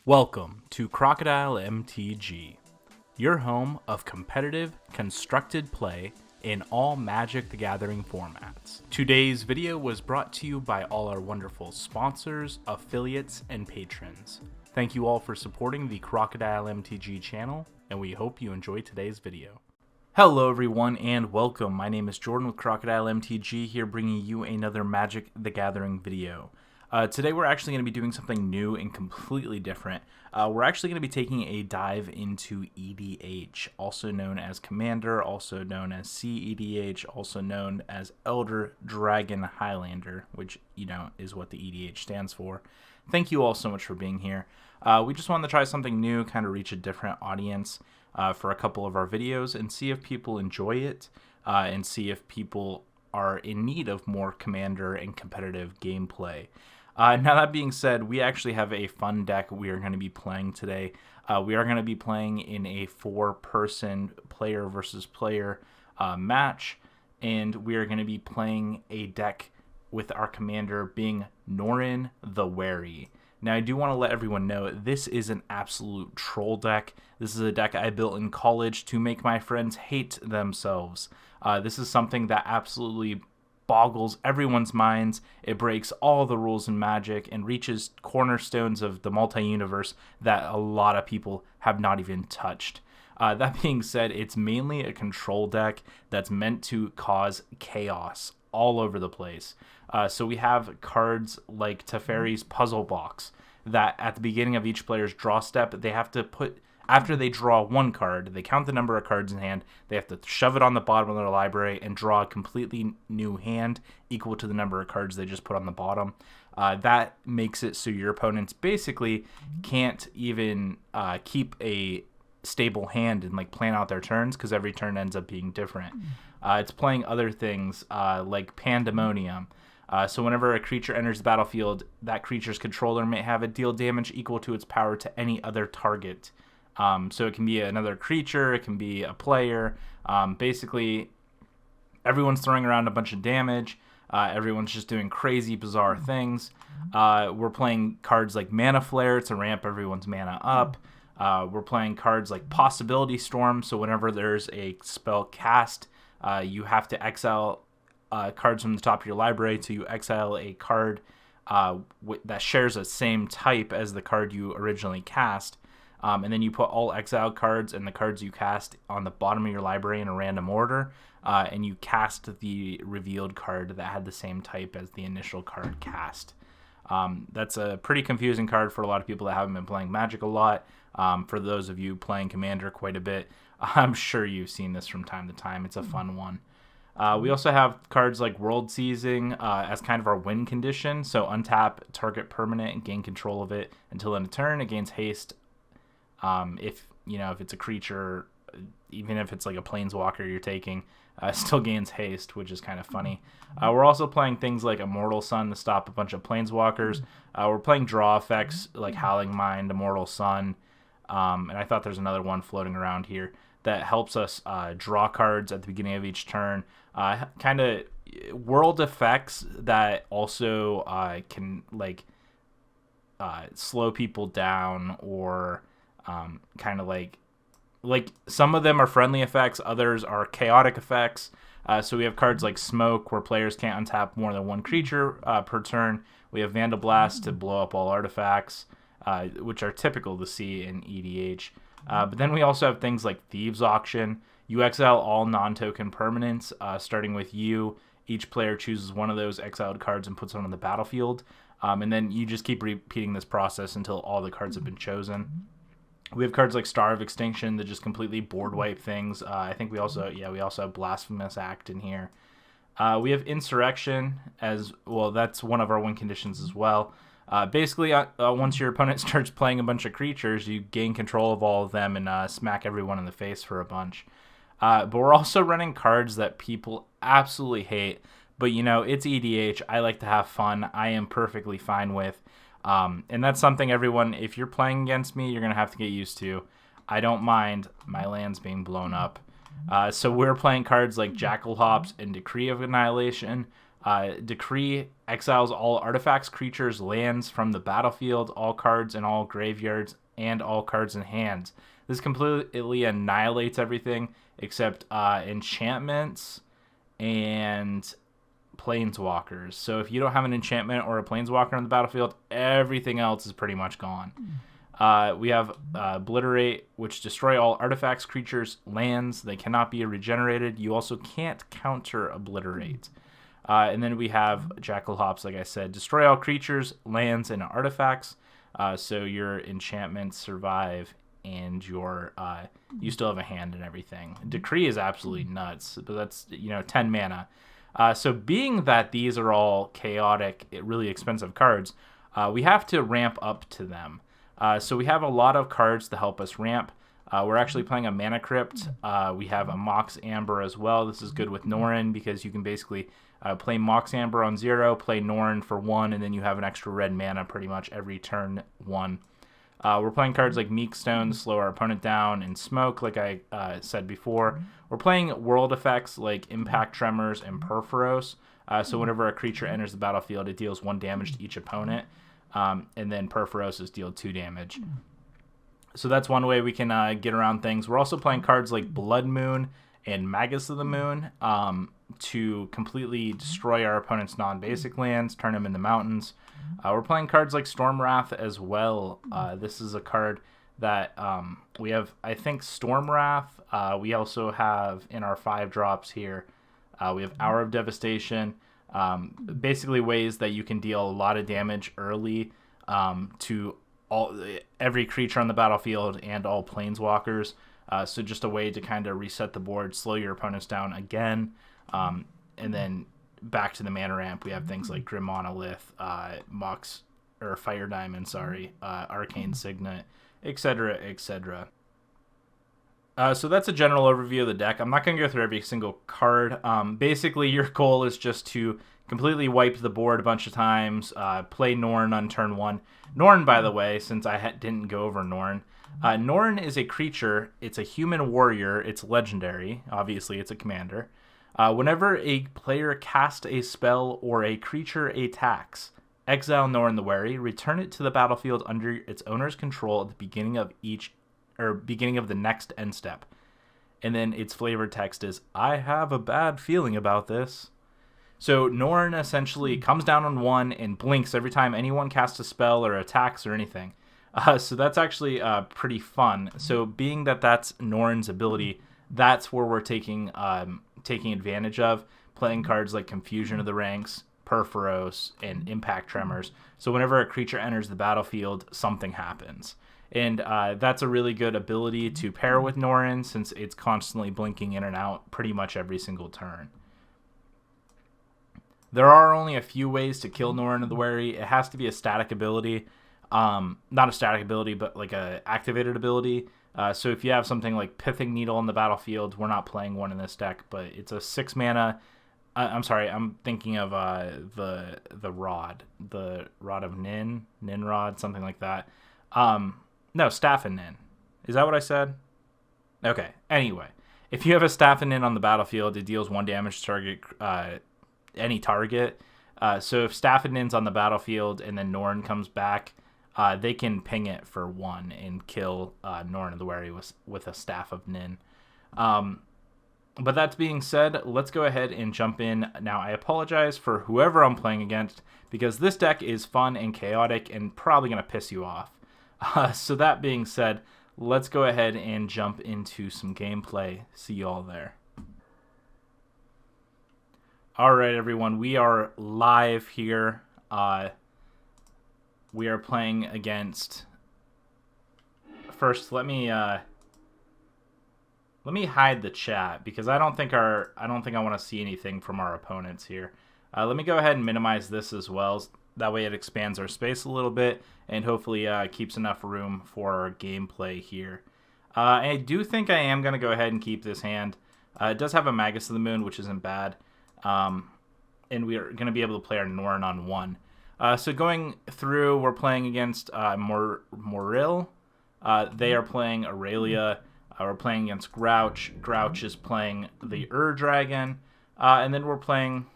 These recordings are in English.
Welcome to Crocodile MTG, your home of competitive, constructed play in all Magic the Gathering formats. Today's video was brought to you by all our wonderful sponsors, affiliates, and patrons. Thank you all for supporting the Crocodile MTG channel, and we hope you enjoy today's video. Hello everyone and welcome. My name is Jordan with Crocodile MTG here, bringing you another Magic the Gathering video. Today we're actually going to be doing something new and completely different. We're actually going to be taking a dive into EDH, also known as Commander, also known as CEDH, also known as Elder Dragon Highlander, which, you know, is what the EDH stands for. Thank you all so much for being here. We just wanted to try something new, kind of reach a different audience for a couple of our videos and see if people enjoy it and see if people are in need of more Commander and competitive gameplay. Now that being said, we actually have a fun deck we are going to be playing today. We are going to be playing in a 4-person player versus player match, and we are going to be playing a deck with our commander being Norin the Wary. Now, I do want to let everyone know this is an absolute troll deck. This is a deck I built in college to make my friends hate themselves. This is something that absolutely boggles everyone's minds. It breaks all the rules in Magic and reaches cornerstones of the multi-universe that a lot of people have not even touched. That being said, it's mainly a control deck that's meant to cause chaos all over the place. So we have cards like Teferi's Puzzle Box that at the beginning of each player's draw step, they have to put, after they draw one card, they count the number of cards in hand, they have to shove it on the bottom of their library and draw a completely new hand equal to the number of cards they just put on the bottom. That makes it so your opponents basically can't even keep a stable hand and like plan out their turns, because every turn ends up being different. It's playing other things like Pandemonium. So whenever a creature enters the battlefield, that creature's controller may have it deal damage equal to its power to any other target. So it can be another creature, it can be a player. Basically, everyone's throwing around a bunch of damage. Everyone's just doing crazy, bizarre things. We're playing cards like Mana Flare to ramp everyone's mana up. We're playing cards like Possibility Storm, so whenever there's a spell cast, you have to exile cards from the top of your library to exile a card that shares the same type as the card you originally cast. And then you put all exiled cards and the cards you cast on the bottom of your library in a random order, and you cast the revealed card that had the same type as the initial card cast. That's a pretty confusing card for a lot of people that haven't been playing Magic a lot. For those of you playing Commander quite a bit, I'm sure you've seen this from time to time. It's a fun one. We also have cards like World Seizing as kind of our win condition. So untap target permanent and gain control of it until end of turn. It gains haste. If it's a creature, even if it's like a planeswalker you're taking, still gains haste, which is kind of funny. We're also playing things like Immortal Sun to stop a bunch of planeswalkers. We're playing draw effects like Howling Mind, Immortal Sun, and I thought there's another one floating around here that helps us draw cards at the beginning of each turn. Kind of world effects that also can like slow people down, or kind of like some of them are friendly effects, others are chaotic effects. So we have cards like Smoke, where players can't untap more than one creature per turn. We have Vandal Blast to blow up all artifacts, which are typical to see in EDH. But then we also have things like Thieves Auction. You exile all non-token permanents, starting with you. Each player chooses one of those exiled cards and puts it on the battlefield. And then you just keep repeating this process until all the cards have been chosen. We have cards like Star of Extinction that just completely board wipe things. I think we also have Blasphemous Act in here. We have Insurrection as well. That's one of our win conditions as well. Basically, once your opponent starts playing a bunch of creatures, you gain control of all of them and smack everyone in the face for a bunch. But we're also running cards that people absolutely hate. But, it's EDH. I like to have fun. I am perfectly fine with. And that's something everyone, if you're playing against me, you're going to have to get used to. I don't mind my lands being blown up. So we're playing cards like Jackal Hops and Decree of Annihilation. Decree exiles all artifacts, creatures, lands from the battlefield, all cards in all graveyards, and all cards in hands. This completely annihilates everything except enchantments and planeswalkers. So if you don't have an enchantment or a planeswalker on the battlefield, everything else is pretty much gone. We have Obliterate, which destroy all artifacts, creatures, lands. They cannot be regenerated. You also can't counter Obliterate. And then we have Jackalhops, like I said. Destroy all creatures, lands, and artifacts. So your enchantments survive, and your you still have a hand and everything. Decree is absolutely nuts, but that's 10 mana. So being that these are all chaotic, really expensive cards, we have to ramp up to them. So we have a lot of cards to help us ramp. We're actually playing a Mana Crypt. We have a Mox Amber as well. This is good with Norin because you can basically play Mox Amber on 0, play Norin for 1, and then you have an extra red mana pretty much every turn 1. We're playing cards like Meekstone to slow our opponent down, and Smoke, like I said before. We're playing world effects like Impact Tremors and Perforos. So whenever a creature enters the battlefield, it deals 1 damage to each opponent. And then Perforos is dealt 2 damage. So that's one way we can get around things. We're also playing cards like Blood Moon and Magus of the Moon to completely destroy our opponent's non-basic lands, turn them into mountains. We're playing cards like Stormwrath as well. This is a card that we have, I think, Stormwrath. We also have in our 5 drops here, we have Hour of Devastation. Basically ways that you can deal a lot of damage early to every creature on the battlefield and all planeswalkers. So just a way to kind of reset the board, slow your opponents down again, and then back to the mana ramp. We have things like Grim Monolith, Fire Diamond, Arcane Signet, etc., etc. So that's a general overview of the deck. I'm not going to go through every single card. Basically, your goal is just to completely wipe the board a bunch of times, play Norn on turn 1. Norn, by the way, since I didn't go over Norn, Norn is a creature. It's a human warrior. It's legendary. Obviously, it's a commander. Whenever a player casts a spell or a creature attacks, exile Norin the Wary, return it to the battlefield under its owner's control at the beginning of the next end step. And then its flavored text is, I have a bad feeling about this. So Norn essentially comes down on 1 and blinks every time anyone casts a spell or attacks or anything. So that's actually pretty fun. So being that that's Norn's ability, that's where we're taking advantage of, playing cards like Confusion of the Ranks, Perforos, and Impact Tremors. So whenever a creature enters the battlefield, something happens. And that's a really good ability to pair with Norin since it's constantly blinking in and out pretty much every single turn. There are only a few ways to kill Norin the Wary. It has to be a static ability. Not a static ability, but like a activated ability. So if you have something like Pithing Needle on the battlefield, we're not playing one in this deck, but it's a 6 mana. I'm sorry, I'm thinking of the Rod. The Rod of Ninrod, something like that. No, Staff and Nin. Is that what I said? Okay. Anyway, if you have a Staff and Nin on the battlefield, it deals 1 damage to target any target. So if Staff and Nin's on the battlefield and then Norn comes back, they can ping it for 1 and kill Norin the Wary with a Staff of Nin. But that being said, let's go ahead and jump in. Now, I apologize for whoever I'm playing against because this deck is fun and chaotic and probably going to piss you off. So that being said, let's go ahead and jump into some gameplay. See you all there. All right, everyone, we are live here. We are playing against. First, let me hide the chat because I don't think I want to see anything from our opponents here. Let me go ahead and minimize this as well. That way it expands our space a little bit and hopefully keeps enough room for our gameplay here. I do think I am going to go ahead and keep this hand. It does have a Magus of the Moon, which isn't bad. And we are going to be able to play our Norn on 1. So going through, we're playing against Moril. They are playing Aurelia. We're playing against Grouch. Grouch is playing the Dragon. And then we're playing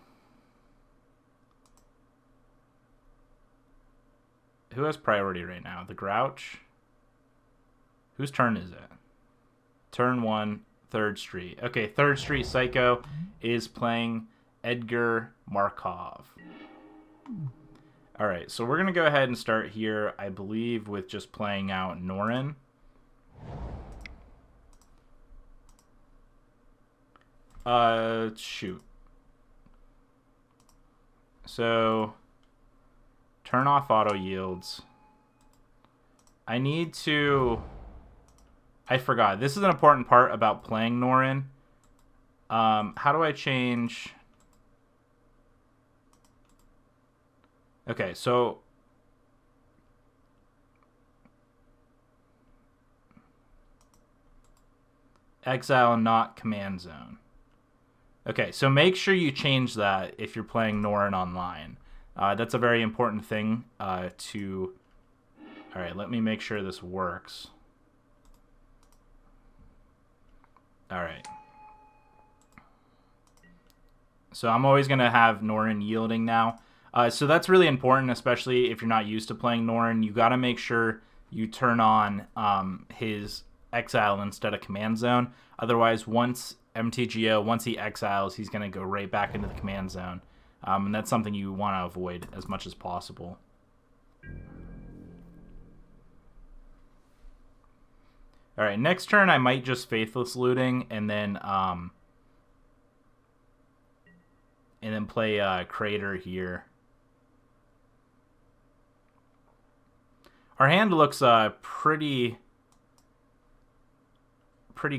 Who has priority right now? The Grouch? Whose turn is it? Turn 1, 3rd Street. Okay, 3rd Street Psycho is playing Edgar Markov. Alright, so we're going to go ahead and start here, I believe, with just playing out Norin. Shoot. So, turn off auto yields. I need to... I forgot. This is an important part about playing Norin. How do I change... Okay, so... Exile, not command zone. Okay, so make sure you change that if you're playing Norin online. That's a very important thing to... Alright, let me make sure this works. Alright. So I'm always going to have Norin yielding now. So that's really important, especially if you're not used to playing Norin. You got to make sure you turn on his exile instead of command zone. Otherwise, once MTGO, once he exiles, he's going to go right back into the command zone. And that's something you want to avoid as much as possible. Alright, next turn I might just Faithless Looting and then play Crater here. Our hand looks pretty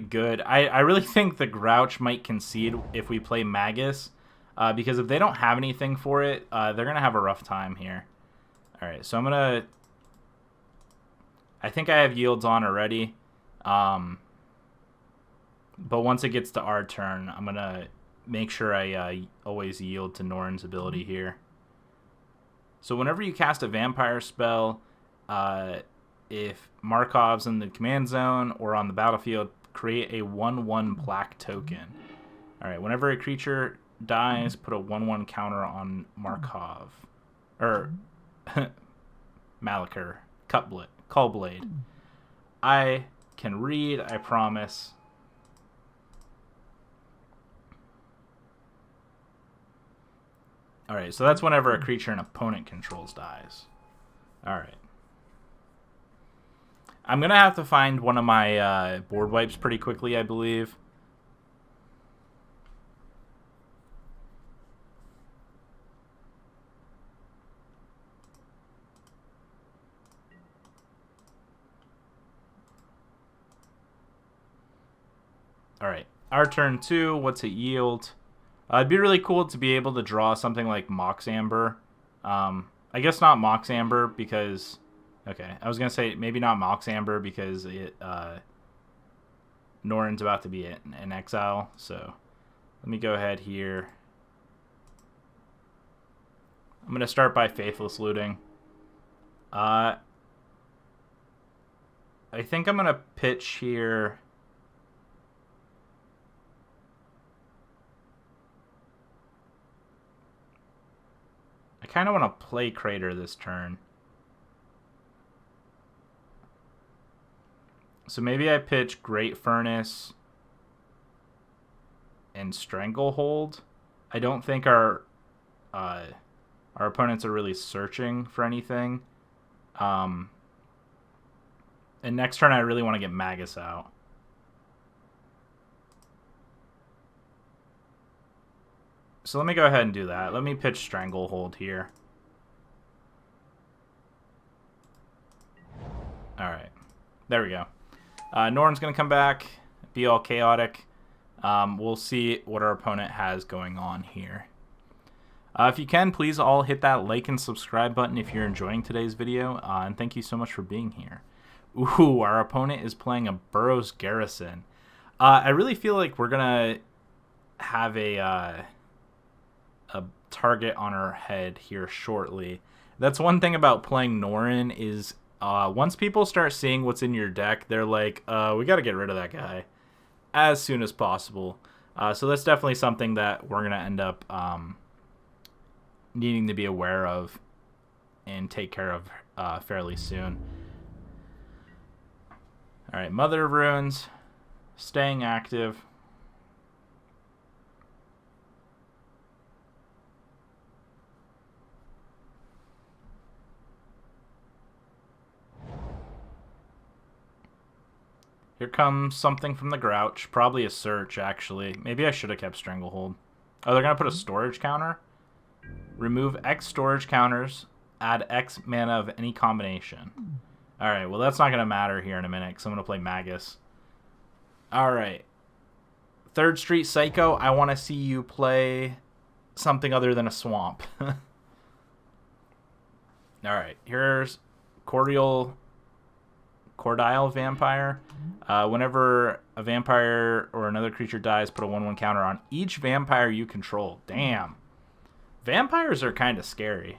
good. I really think the Grouch might concede if we play Magus, because if they don't have anything for it, they're going to have a rough time here. Alright, so I'm going to... I think I have yields on already. But once it gets to our turn, I'm going to make sure I always yield to Norin's ability here. So whenever you cast a vampire spell, if Markov's in the command zone or on the battlefield, create a 1/1 black token. Alright, whenever a creature dies, put a 1/1 counter on Markov. Or, Malakir. Callblade. I can read, I promise. Alright, so that's whenever a creature an opponent controls dies. Alright. I'm going to have to find one of my board wipes pretty quickly, I believe. Alright, our turn 2, what's it yield? It'd be really cool to be able to draw something like Mox Amber. I guess not Mox Amber because... Okay, I was going to say maybe not Mox Amber because Norin's about to be in exile. So let me go ahead here. I'm going to start by Faithless Looting. I think I'm going to pitch here... I kind of want to play Crater this turn. So maybe I pitch Great Furnace and Stranglehold. I don't think our opponents are really searching for anything. And next turn I really want to get Magus out. So let me go ahead and do that. Let me pitch Stranglehold here. Alright. There we go. Norin's going to come back, be all chaotic. We'll see what our opponent has going on here. If you can, please all hit that like and subscribe button if you're enjoying today's video. And thank you so much for being here. Ooh, our opponent is playing a Burroughs Garrison. I really feel like we're going to have a target on our head here shortly. That's one thing about playing Norin is once people start seeing what's in your deck, they're like, we got to get rid of that guy as soon as possible. So that's definitely something that we're going to end up needing to be aware of and take care of fairly soon. Alright, Mother of Runes, staying active. Here comes something from the Grouch. Probably a search, actually. Maybe I should have kept Stranglehold. Oh, they're going to put a storage counter? Remove X storage counters. Add X mana of any combination. Alright, well that's not going to matter here in a minute because I'm going to play Magus. Alright. 3rd Street Psycho, I want to see you play something other than a swamp. Alright, here's Crocodile Vampire. Whenever a vampire or another creature dies, put a 1/1 counter on each vampire you control. Damn. Vampires are kind of scary.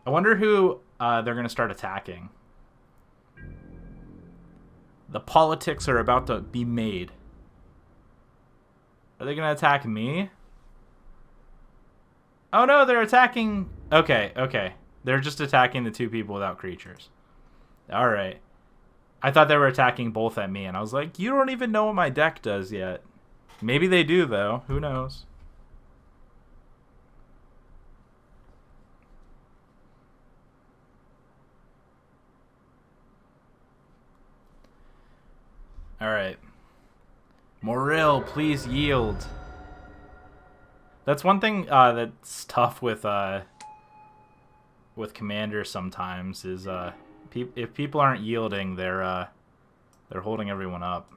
I wonder who they're going to start attacking. The politics are about to be made. Are they going to attack me? Oh no, they're attacking... Okay, okay. They're just attacking the 2 people without creatures. Alright. I thought they were attacking both at me, and I was like, you don't even know what my deck does yet. Maybe they do, though. Who knows? Alright. Morrill, please yield. That's one thing that's tough with Commander sometimes is... if people aren't yielding, they're holding everyone up.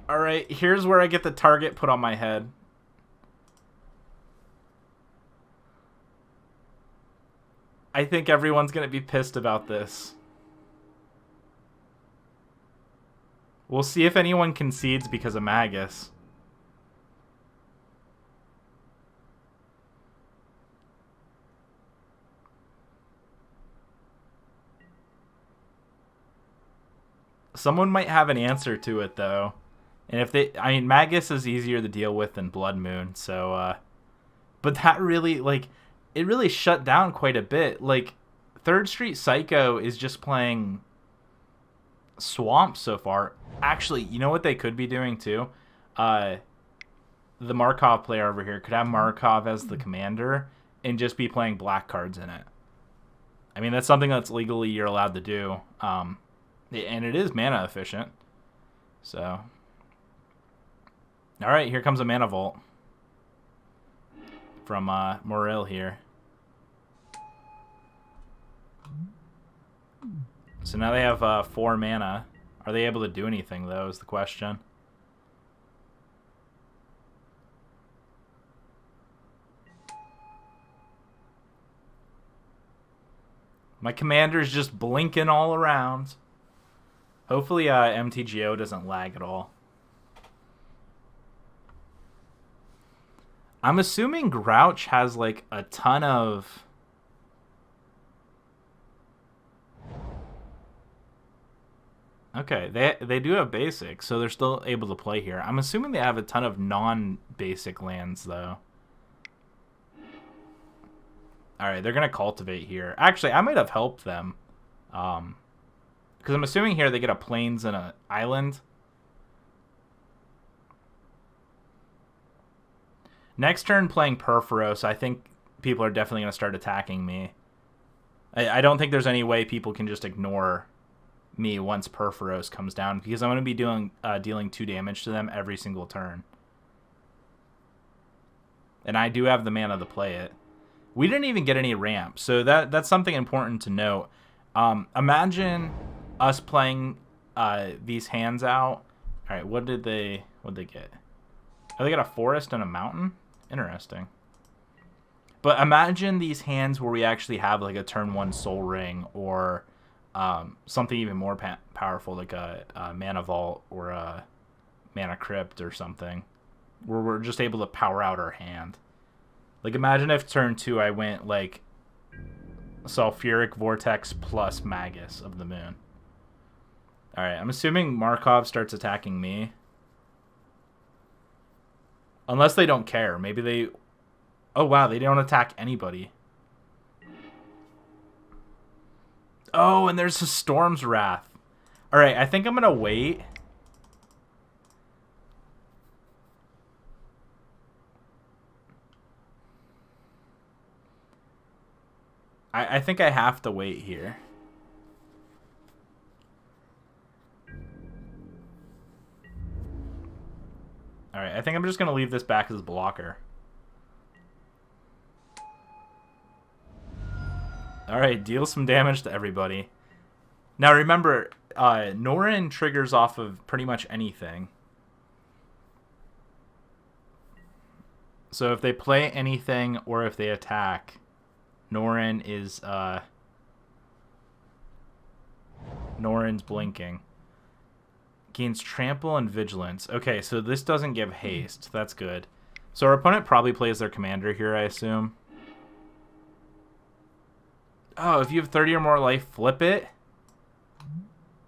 All right, here's where I get the target put on my head. I think everyone's gonna be pissed about this. We'll see if anyone concedes because of Magus. Someone might have an answer to it, though. And if they... I mean, Magus is easier to deal with than Blood Moon, so... but that really, like... It really shut down quite a bit. Like, 3rd Street Psycho is just playing... Swamp so far. Actually, you know what they could be doing, too? The Markov player over here could have Markov as the commander and just be playing black cards in it. I mean, that's something that's legally you're allowed to do. And it is mana efficient. So. Alright, here comes a Mana Vault. From Morrill here. So now they have 4 mana. Are they able to do anything, though, is the question. My commander's just blinking all around. Hopefully MTGO doesn't lag at all. I'm assuming Grouch has like a ton of... Okay, they do have basic, so they're still able to play here. I'm assuming they have a ton of non-basic lands, though. Alright, they're going to cultivate here. Actually, I might have helped them. Because I'm assuming here they get a plains and an island. Next turn playing Purphoros, I think people are definitely going to start attacking me. I don't think there's any way people can just ignore me once Purphoros comes down, because I'm going to be dealing 2 damage to them every single turn. And I do have the mana to play it. We didn't even get any ramp, so that's something important to note. Imagine us playing these hands out. All right, what'd they get? Oh, they got a forest and a mountain? Interesting. But imagine these hands where we actually have like a turn 1 Soul Ring, or something even more powerful, like a Mana Vault or a Mana Crypt or something, where we're just able to power out our hand. Like, imagine if turn 2 I went like Sulfuric Vortex plus Magus of the Moon. Alright, I'm assuming Markov starts attacking me. Unless they don't care. Maybe they... Oh, wow, they don't attack anybody. Oh, and there's a Storm's Wrath. All right, I think I'm going to wait. I think I have to wait here. All right, I think I'm just going to leave this back as a blocker. All right, deal some damage to everybody. Now remember, Norin triggers off of pretty much anything. So if they play anything or if they attack, Norin is Norin's blinking. Gains trample and vigilance. Okay, so this doesn't give haste. That's good. So our opponent probably plays their commander here, I assume. Oh, if you have 30 or more life, flip it.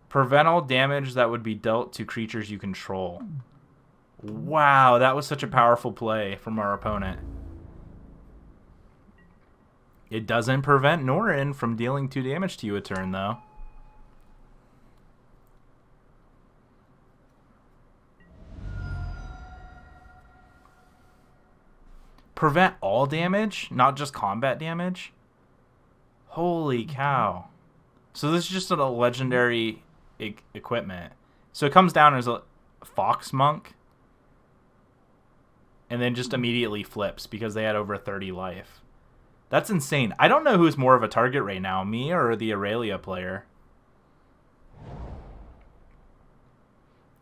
Prevent all damage that would be dealt to creatures you control. Wow, that was such a powerful play from our opponent. It doesn't prevent Norin from dealing 2 damage to you a turn, though. Prevent all damage, not just combat damage? Holy cow. So this is just a legendary equipment. So it comes down as a Fox Monk. And then just immediately flips because they had over 30 life. That's insane. I don't know who's more of a target right now, me or the Aurelia player.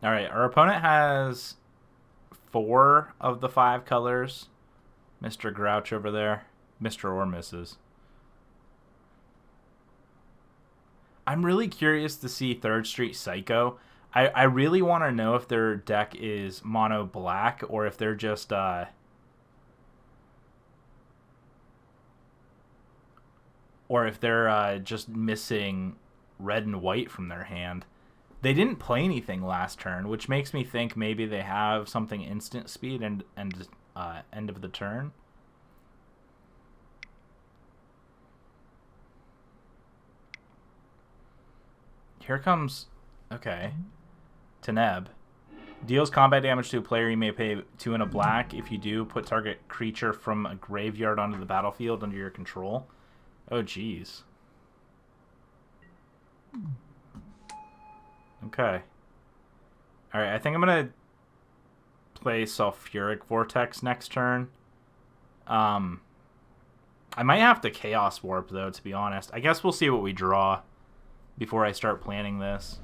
Alright, our opponent has 4 of the 5 colors. Mr. Grouch over there. Mr. or Mrs. I'm really curious to see 3rd Street Psycho. I really want to know if their deck is mono black or if they're just just missing red and white from their hand. They didn't play anything last turn, which makes me think maybe they have something instant speed and end of the turn. Here comes... Okay. Teneb. Deals combat damage to a player. You may pay 2 and a black. If you do, put target creature from a graveyard onto the battlefield under your control. Oh, jeez. Okay. Alright, I think I'm going to play Sulfuric Vortex next turn. I might have to Chaos Warp, though, to be honest. I guess we'll see what we draw before I start planning this.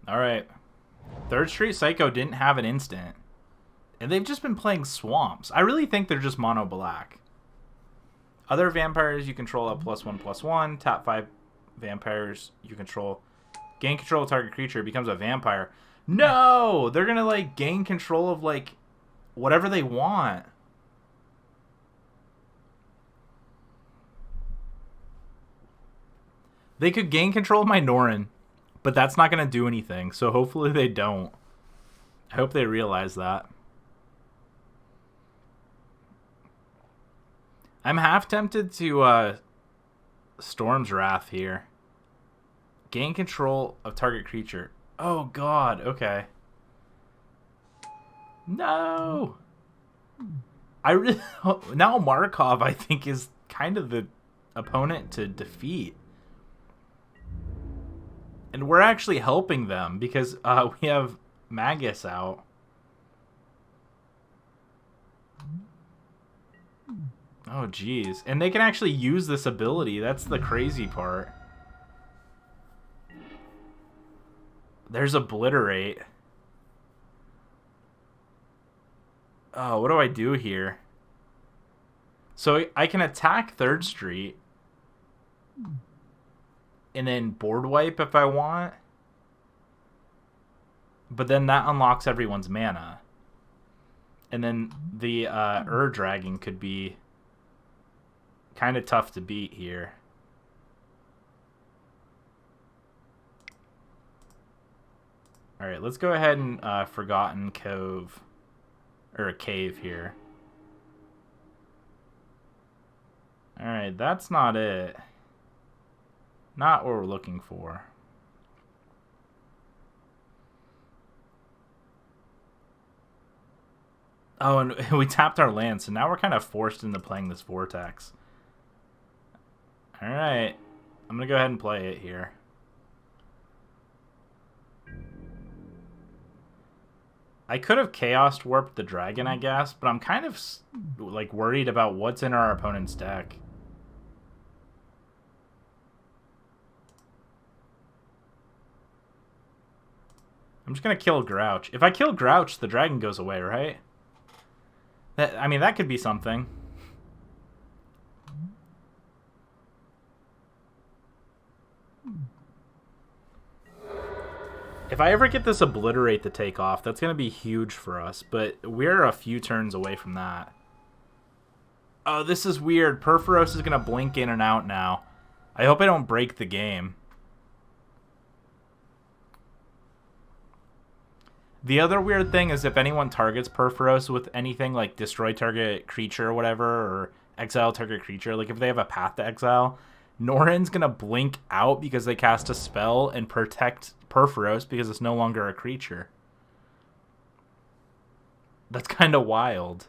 Alright. 3rd Street Psycho didn't have an instant. And they've just been playing Swamps. I really think they're just mono black. Other vampires you control have +1/+1. Tap 5 vampires you control. Gain control of target creature, becomes a vampire. No! They're gonna, like, gain control of, like, whatever they want. They could gain control of my Norin, but that's not gonna do anything, so hopefully they don't. I hope they realize that. I'm half tempted to Storm's Wrath here. Gain control of target creature. Oh god, okay. No! I really now Markov I think is kind of the opponent to defeat. And we're actually helping them because we have Magus out. Oh, geez. And they can actually use this ability. That's the crazy part. There's Obliterate. Oh, what do I do here? So I can attack 3rd Street. And then board wipe if I want. But then that unlocks everyone's mana. And then the Dragon could be kind of tough to beat here. Alright, let's go ahead and Forgotten Cove, or a cave here. Alright, that's not it. Not what we're looking for. Oh, and we tapped our land, so now we're kind of forced into playing this Vortex. Alright, I'm going to go ahead and play it here. I could have Chaos Warped the Dragon, I guess, but I'm kind of like worried about what's in our opponent's deck. I'm just going to kill Grouch. If I kill Grouch, the dragon goes away, right? I mean, that could be something. If I ever get this Obliterate to take off, that's going to be huge for us, but we're a few turns away from that. Oh, this is weird. Purphoros is going to blink in and out now. I hope I don't break the game. The other weird thing is if anyone targets Purphoros with anything like destroy target creature or whatever, or exile target creature, like if they have a path to exile, Norin's going to blink out because they cast a spell and protect Purphoros because it's no longer a creature. That's kind of wild.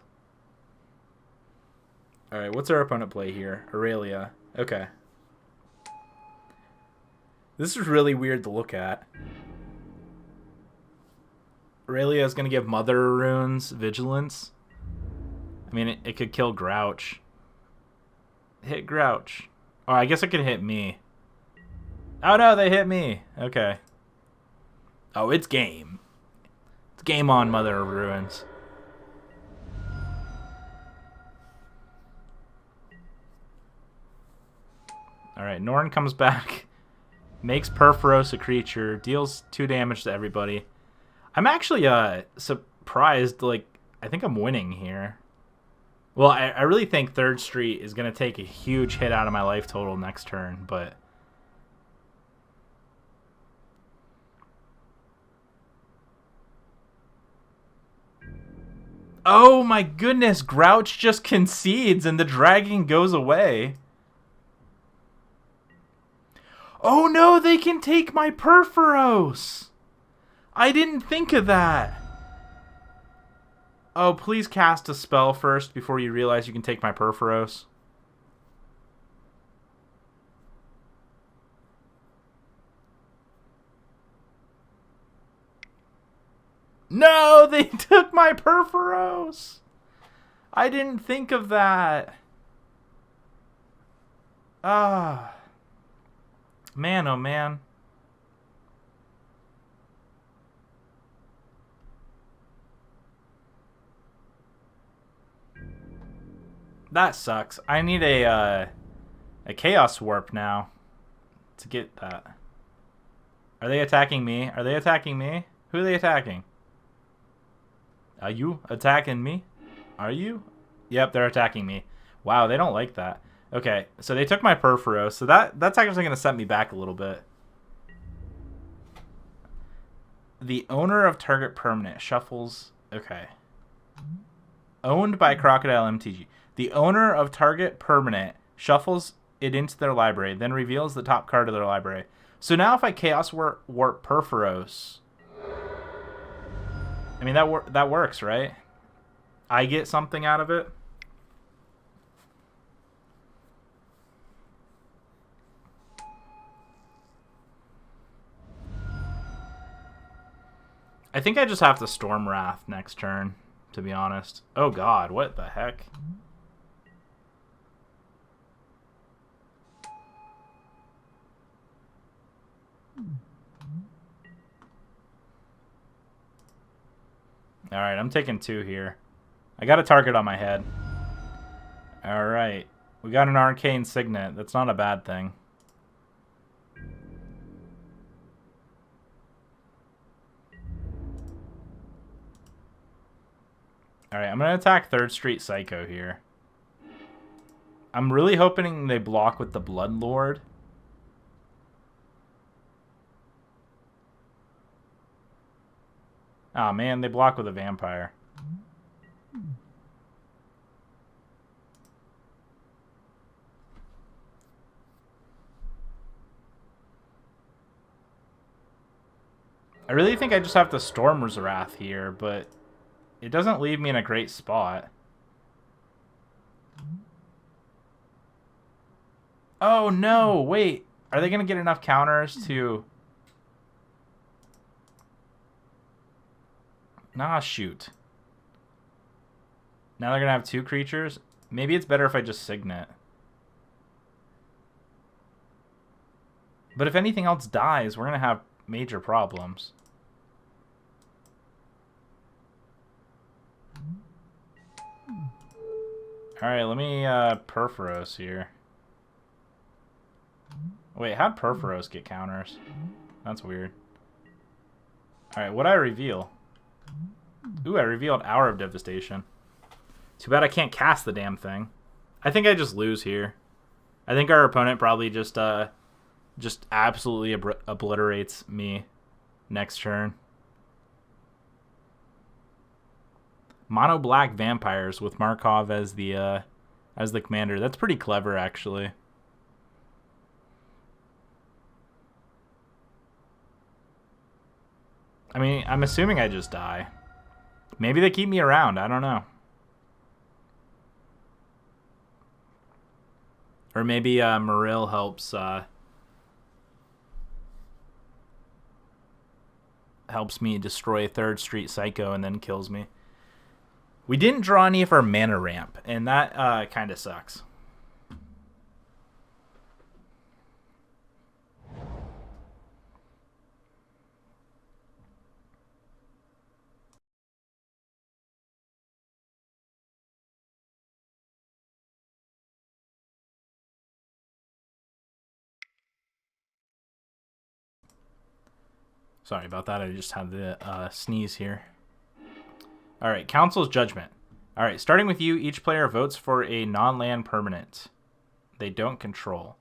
Alright, what's our opponent play here? Aurelia. Okay. This is really weird to look at. Aurelia is going to give Mother Runes Vigilance. I mean, it could kill Grouch. Hit Grouch. Oh, I guess it could hit me. Oh no, they hit me. Okay. Oh, it's game. It's game on, Mother of Ruins. Alright, Norin comes back. Makes Purphoros a creature. Deals 2 damage to everybody. I'm actually surprised. Like, I think I'm winning here. Well, I really think 3rd Street is going to take a huge hit out of my life total next turn, but... Oh my goodness, Grouch just concedes and the dragon goes away. Oh no, they can take my Purphoros! I didn't think of that. Oh, please cast a spell first before you realize you can take my Purphoros. No, they took my Purphoros. I didn't think of that. Ah. Man, oh man. That sucks. I need a Chaos Warp now to get that. Are they attacking me? Are they attacking me? Who are they attacking? Are you attacking me? Are you? Yep, they're attacking me. Wow, they don't like that. Okay, so they took my Purphoros, so that's actually going to set me back a little bit. The owner of target permanent shuffles... Okay. Owned by Crocodile MTG. The owner of target permanent shuffles it into their library, then reveals the top card of their library. So now if I Chaos Warp Purphoros... I mean, that works, right? I get something out of it. I think I just have to Storm Wrath next turn, to be honest. Oh god, what the heck? Alright, I'm taking 2 here. I got a target on my head. Alright. We got an Arcane Signet. That's not a bad thing. Alright, I'm going to attack 3rd Street Psycho here. I'm really hoping they block with the Oh man, they block with a vampire. I really think I just have to Stormer's Wrath here, but it doesn't leave me in a great spot. Oh no, wait. Are they going to get enough counters to... Nah, shoot. Now they're going to have 2 creatures. Maybe it's better if I just Signet. But if anything else dies, we're going to have major problems. Alright, let me Perforos here. Wait, how'd Perforos get counters? That's weird. Alright, what'd I reveal? Ooh, I revealed Hour of Devastation. Too bad I can't cast the damn thing. I think I just lose here. I think our opponent probably just absolutely obliterates me next turn. Mono black vampires with Markov as the commander. That's pretty clever, actually. I mean, I'm assuming I just die. Maybe they keep me around. I don't know. Or maybe Maril helps me destroy 3rd Street Psycho and then kills me. We didn't draw any of our mana ramp, and that kind of sucks. Sorry about that. I just had the sneeze here. Alright, Council's Judgment. Alright, starting with you, each player votes for a non-land permanent they don't control.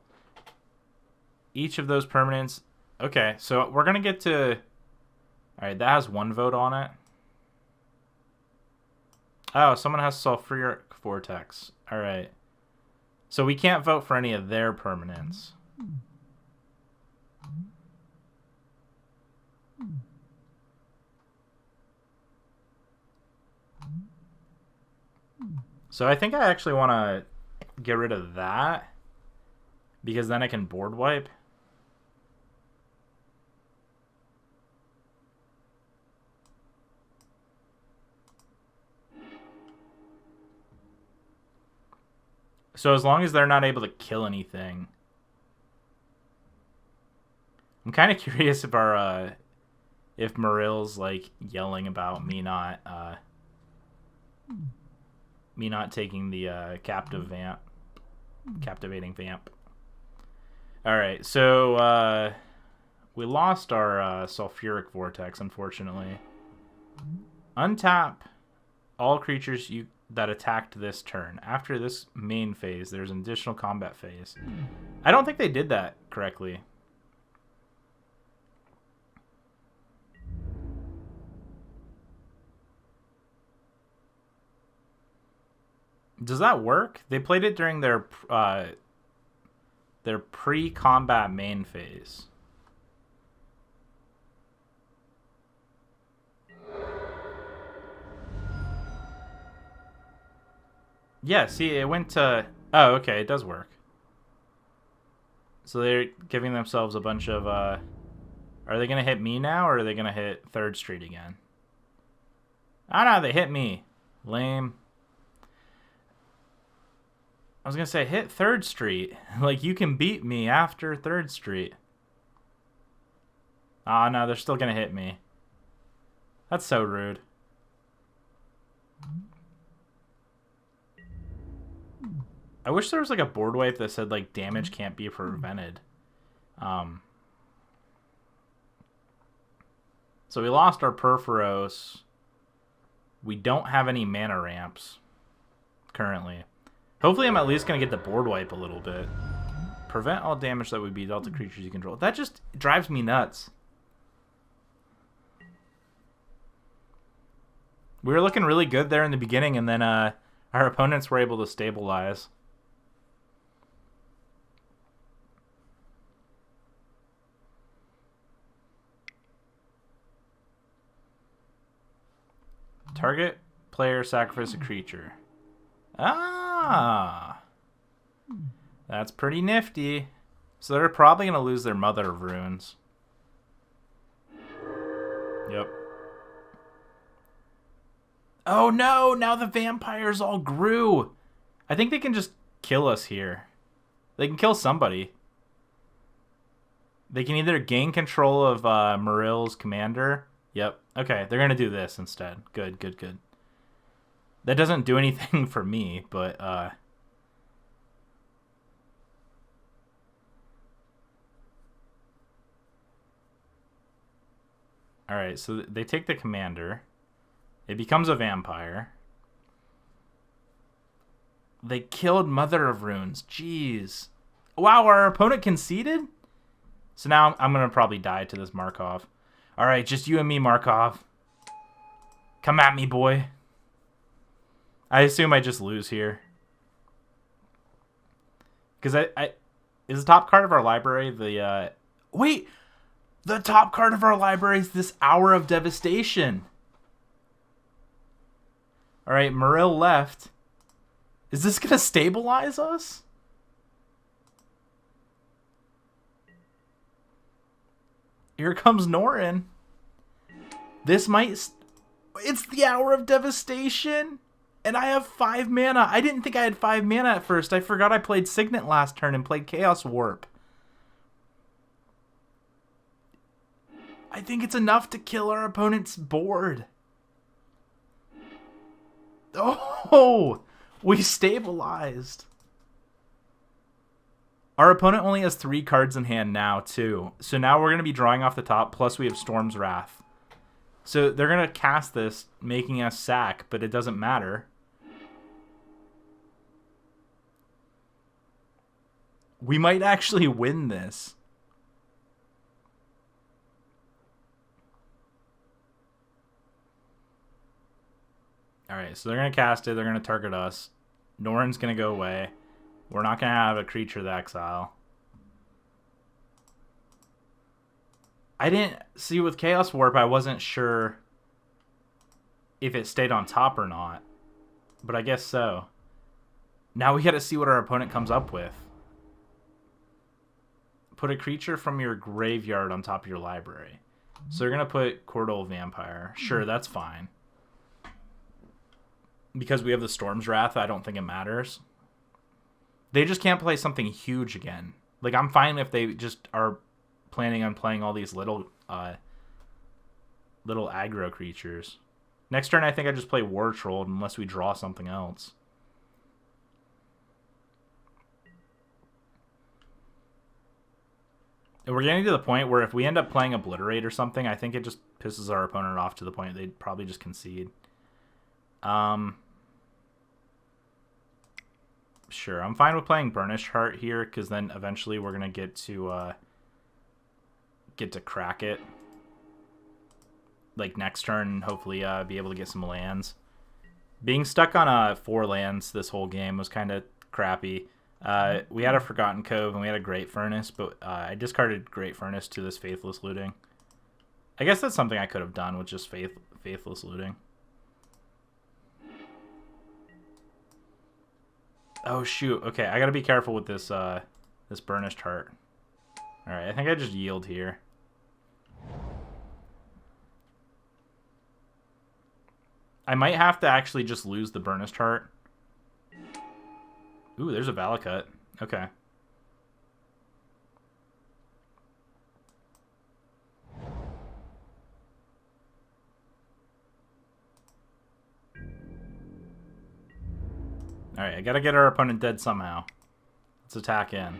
Each of those permanents... Okay, so we're going to get to... Alright, that has 1 vote on it. Oh, someone has Sulfuric Vortex. Alright. So we can't vote for any of their permanents. So I think I actually want to get rid of that, because then I can board wipe. So as long as they're not able to kill anything. I'm kind of curious if our if Maril's like yelling about me not taking the captivating vamp. All right, so we lost our Sulfuric Vortex, unfortunately. Untap all creatures that attacked this turn. After this main phase, there's an additional combat phase. I don't think they did that correctly. Does that work? They played it during their pre-combat main phase. Yeah, see, it went to... Oh, okay, it does work. So they're giving themselves a bunch of... Are they going to hit me now, or are they going to hit 3rd Street again? Oh, no, they hit me. Lame. I was going to say, hit 3rd Street. Like, you can beat me after 3rd Street. Ah, no, they're still going to hit me. That's so rude. I wish there was, like, a board wipe that said, like, damage can't be prevented. So we lost our Perforos. We don't have any mana ramps currently. Hopefully I'm at least going to get the board wipe a little bit. Prevent all damage that would be dealt to creatures you control. That just drives me nuts. We were looking really good there in the beginning, and then our opponents were able to stabilize. Target player sacrifice a creature. Ah! That's pretty nifty. So they're probably going to lose their Mother of Runes. Yep. Oh no! Now the vampires all grew! I think they can just kill us here. They can kill somebody. They can either gain control of Marill's commander. Yep. Okay, they're going to do this instead. Good, good, good. That doesn't do anything for me, but... Alright, so they take the commander. It becomes a vampire. They killed Mother of Runes. Jeez. Wow, our opponent conceded? So now I'm going to probably die to this Markov. Alright, just you and me, Markov. Come at me, boy. I assume I just lose here. Because I is the top card of our library the... Wait! The top card of our library is this Hour of Devastation. Alright, Marill left. Is this going to stabilize us? Here comes Norin. This might... It's the Hour of Devastation. And I have 5 mana. I didn't think I had 5 mana at first. I forgot I played Signet last turn and played Chaos Warp. I think it's enough to kill our opponent's board. Oh! We stabilized. Our opponent only has 3 cards in hand now, too. So now we're going to be drawing off the top, plus we have Storm's Wrath. So they're going to cast this, making us sack, but it doesn't matter. We might actually win this. Alright, so they're going to cast it. They're going to target us. Norin's going to go away. We're not going to have a creature to exile. I didn't... See, with Chaos Warp, I wasn't sure if it stayed on top or not. But I guess so. Now we got to see what our opponent comes up with. Put a creature from your graveyard on top of your library. So they're going to put Crocodile Vampire. Sure, that's fine. Because we have the Storm's Wrath, I don't think it matters. They just can't play something huge again. Like, I'm fine if they just are planning on playing all these little aggro creatures. Next turn, I think I just play War Troll unless we draw something else. And we're getting to the point where if we end up playing Obliterate or something, I think it just pisses our opponent off to the point they'd probably just concede. Sure, I'm fine with playing Burnished Heart here, because then eventually we're gonna get to crack it. Like next turn, hopefully be able to get some lands. Being stuck on 4 lands this whole game was kind of crappy. We had a Forgotten Cove and we had a Great Furnace, but I discarded Great Furnace to this Faithless Looting. I guess that's something I could have done with just Faithless Looting. Oh shoot! Okay, I gotta be careful with this this Burnished Heart. All right, I think I just yield here. I might have to actually just lose the Burnished Heart. Ooh, there's a Valakut. Okay. Alright, I gotta get our opponent dead somehow. Let's attack in.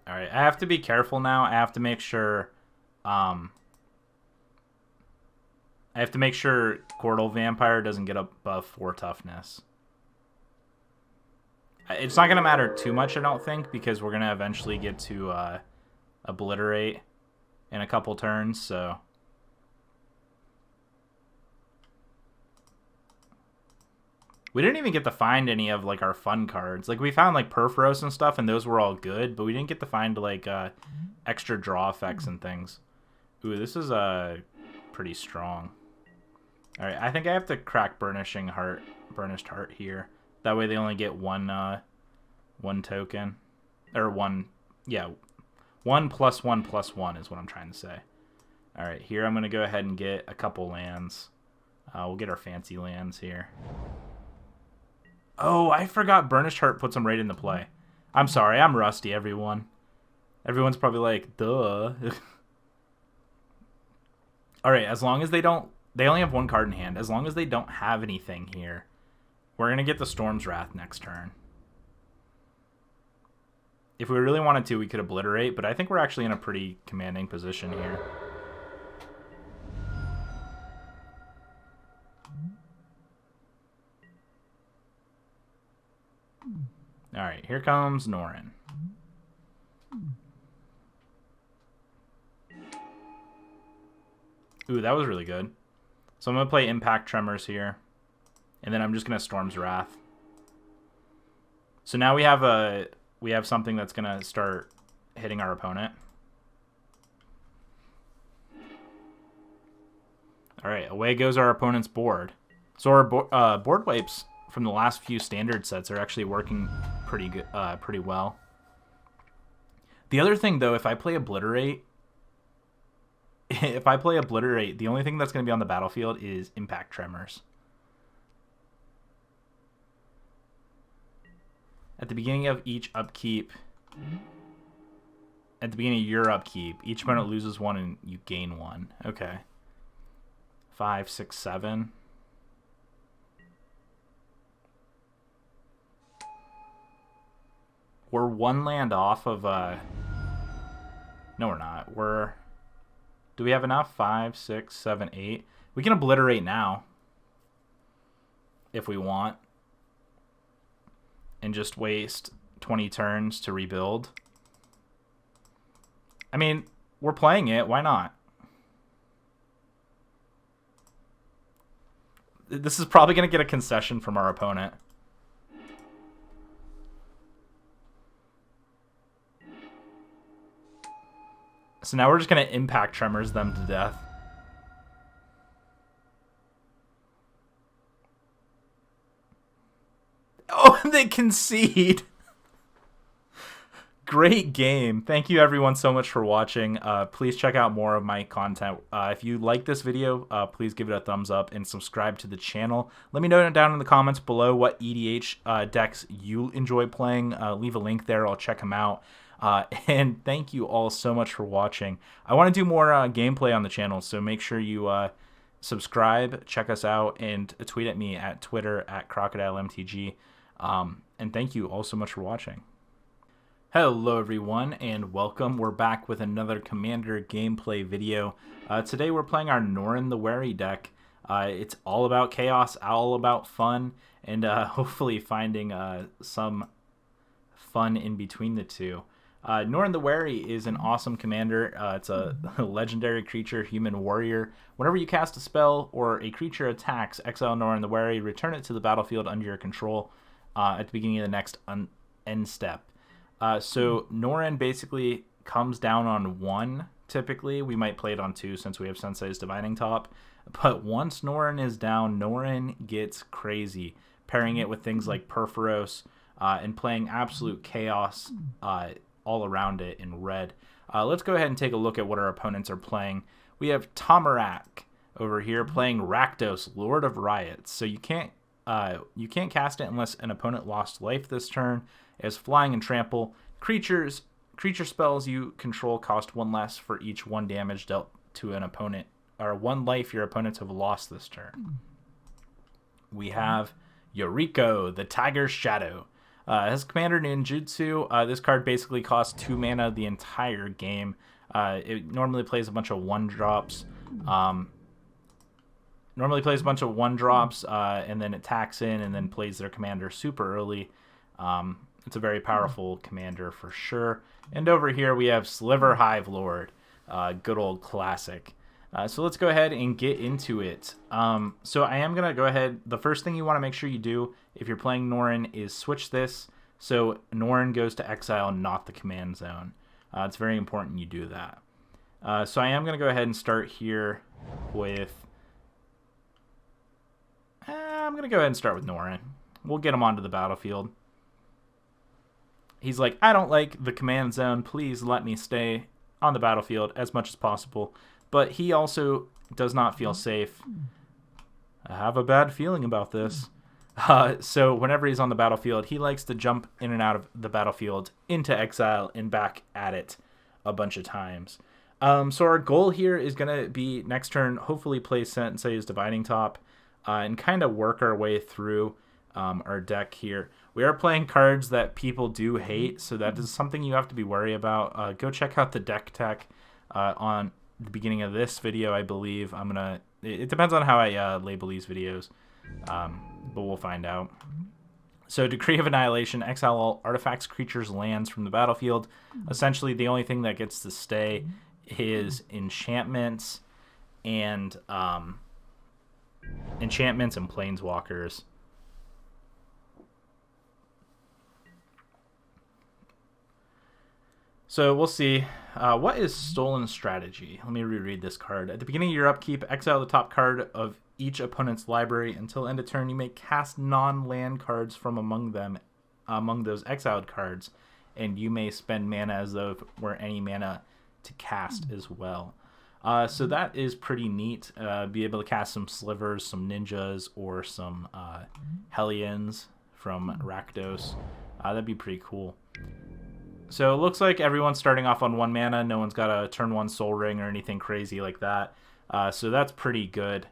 Alright, I have to be careful now. I have to make sure I have to make sure Crocodile Vampire doesn't get above 4 toughness. It's not going to matter too much, I don't think, because we're going to eventually get to Obliterate in a couple turns, so... We didn't even get to find any of, like, our fun cards. Like, we found, like, Perforos and stuff, and those were all good, but we didn't get to find, like, extra draw effects and things. Ooh, this is pretty strong. Alright, I think I have to crack Burnished Heart here. That way they only get one token. Or one, yeah. 1+1+1 is what I'm trying to say. Alright, here I'm going to go ahead and get a couple lands. We'll get our fancy lands here. Oh, I forgot Burnished Heart puts them right into play. I'm sorry, I'm rusty, everyone. Everyone's probably like, duh. Alright, as long as they don't... They only have one card in hand. As long as they don't have anything here, we're going to get the Storm's Wrath next turn. If we really wanted to, we could Obliterate, but I think we're actually in a pretty commanding position here. Alright, here comes Norin. Ooh, that was really good. So I'm going to play Impact Tremors here. And then I'm just going to Storm's Wrath. So now we have something that's going to start hitting our opponent. Alright, away goes our opponent's board. So our board wipes from the last few standard sets are actually working pretty good, pretty well. The other thing, though, if I play Obliterate, the only thing that's going to be on the battlefield is Impact Tremors. At the beginning of each upkeep, at the beginning of your upkeep, each opponent loses 1 and you gain 1. Okay. 5, 6, 7. We're 1 land off of... No, we're not. Do we have enough? 5, 6, 7, 8. We can Obliterate now. If we want. And just waste 20 turns to rebuild. I mean, we're playing it. Why not? This is probably going to get a concession from our opponent. So now we're just going to Impact Tremors them to death. Oh, they concede. Great game. Thank you everyone so much for watching. Please check out more of my content. If you like this video, please give it a thumbs up and subscribe to the channel. Let me know down in the comments below what EDH decks you enjoy playing. Leave a link there. I'll check them out. And thank you all so much for watching. I want to do more gameplay on the channel, so make sure you subscribe, check us out, and tweet at me at Twitter at crocodilemtg. And thank you all so much for watching. Hello everyone and welcome. We're back with another Commander gameplay video. Today we're playing our Norin the Wary deck. It's all about chaos, all about fun, and hopefully finding some fun in between the two. Norin the Wary is an awesome commander. It's a legendary creature, human warrior. Whenever you cast a spell or a creature attacks, exile Norin the Wary, return it to the battlefield under your control at the beginning of the next end step. So Norin basically comes down on 1, typically. We might play it on 2 since we have Sensei's Divining Top. But once Norin is down, Norin gets crazy, pairing it with things like Perforos and playing absolute chaos all around it in red. Let's go ahead and take a look at what our opponents are playing. We have Tamarak over here playing Rakdos, Lord of Riots. So you can't cast it unless an opponent lost life this turn. It has flying and trample. Creature spells you control cost 1 less for each 1 damage dealt to an opponent, or 1 life your opponents have lost this turn. We have Yoriko, the Tiger's Shadow. As Commander Ninjutsu, this card basically costs 2 mana the entire game. It normally plays a bunch of 1-drops. normally plays a bunch of 1-drops, and then attacks in and then plays their commander super early. It's a very powerful commander for sure. And over here we have Sliver Hive Lord, good old classic. So let's go ahead and get into it. So I am going to go ahead. The first thing you want to make sure you do if you're playing Norin is switch this so Norin goes to exile, not the command zone. It's very important you do that. So I am going to go ahead and start here with... I'm going to go ahead and start with Norin. We'll get him onto the battlefield. He's like, I don't like the command zone. Please let me stay on the battlefield as much as possible. But he also does not feel safe. I have a bad feeling about this. So whenever he's on the battlefield, he likes to jump in and out of the battlefield into exile and back at it a bunch of times. So our goal here is going to be next turn, hopefully play Sensei's Dividing Top and kind of work our way through our deck here. We are playing cards that people do hate, so that is something you have to be wary about. Go check out the deck tech on the beginning of this video, I believe. It depends on how I label these videos, but we'll find out. So Decree of Annihilation, exile all artifacts, creatures, lands from the battlefield. Essentially, the only thing that gets to stay is enchantments and planeswalkers. So we'll see. What is Stolen Strategy? Let me reread this card. At the beginning of your upkeep, exile the top card of each opponent's library. Until end of turn, you may cast non-land cards from among those exiled cards, and you may spend mana as though it were any mana to cast as well. So that is pretty neat. Be able to cast some Slivers, some Ninjas, or some Hellions from Rakdos. That'd be pretty cool. So it looks like everyone's starting off on 1 mana. No one's got a turn 1 Soul Ring or anything crazy like that. So that's pretty good.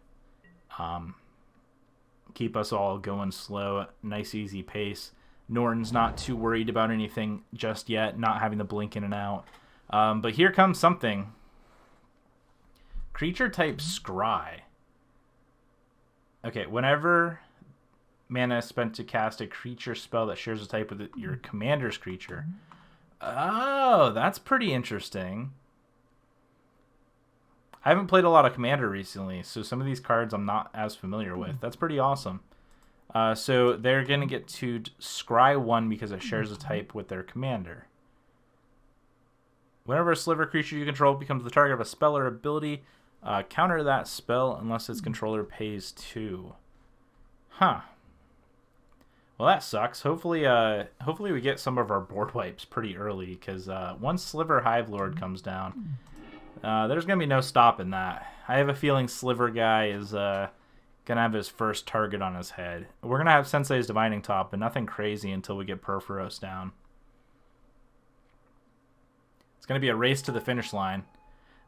Keep us all going slow. Nice, easy pace. Norin's not too worried about anything just yet, not having to blink in and out. But here comes something. Creature type Scry. Okay, whenever mana is spent to cast a creature spell that shares a type with your commander's creature... Oh, that's pretty interesting. I haven't played a lot of Commander recently, so some of these cards I'm not as familiar with. That's pretty awesome. So they're going to get to scry 1 because it shares a type with their commander. Whenever a Sliver creature you control becomes the target of a spell or ability, counter that spell unless its controller pays 2. Huh. Well, that sucks. Hopefully we get some of our board wipes pretty early, because once Sliver Hive Lord comes down, there's going to be no stopping that. I have a feeling Sliver guy is going to have his first target on his head. We're going to have Sensei's Dividing Top, but nothing crazy until we get Perforos down. It's going to be a race to the finish line.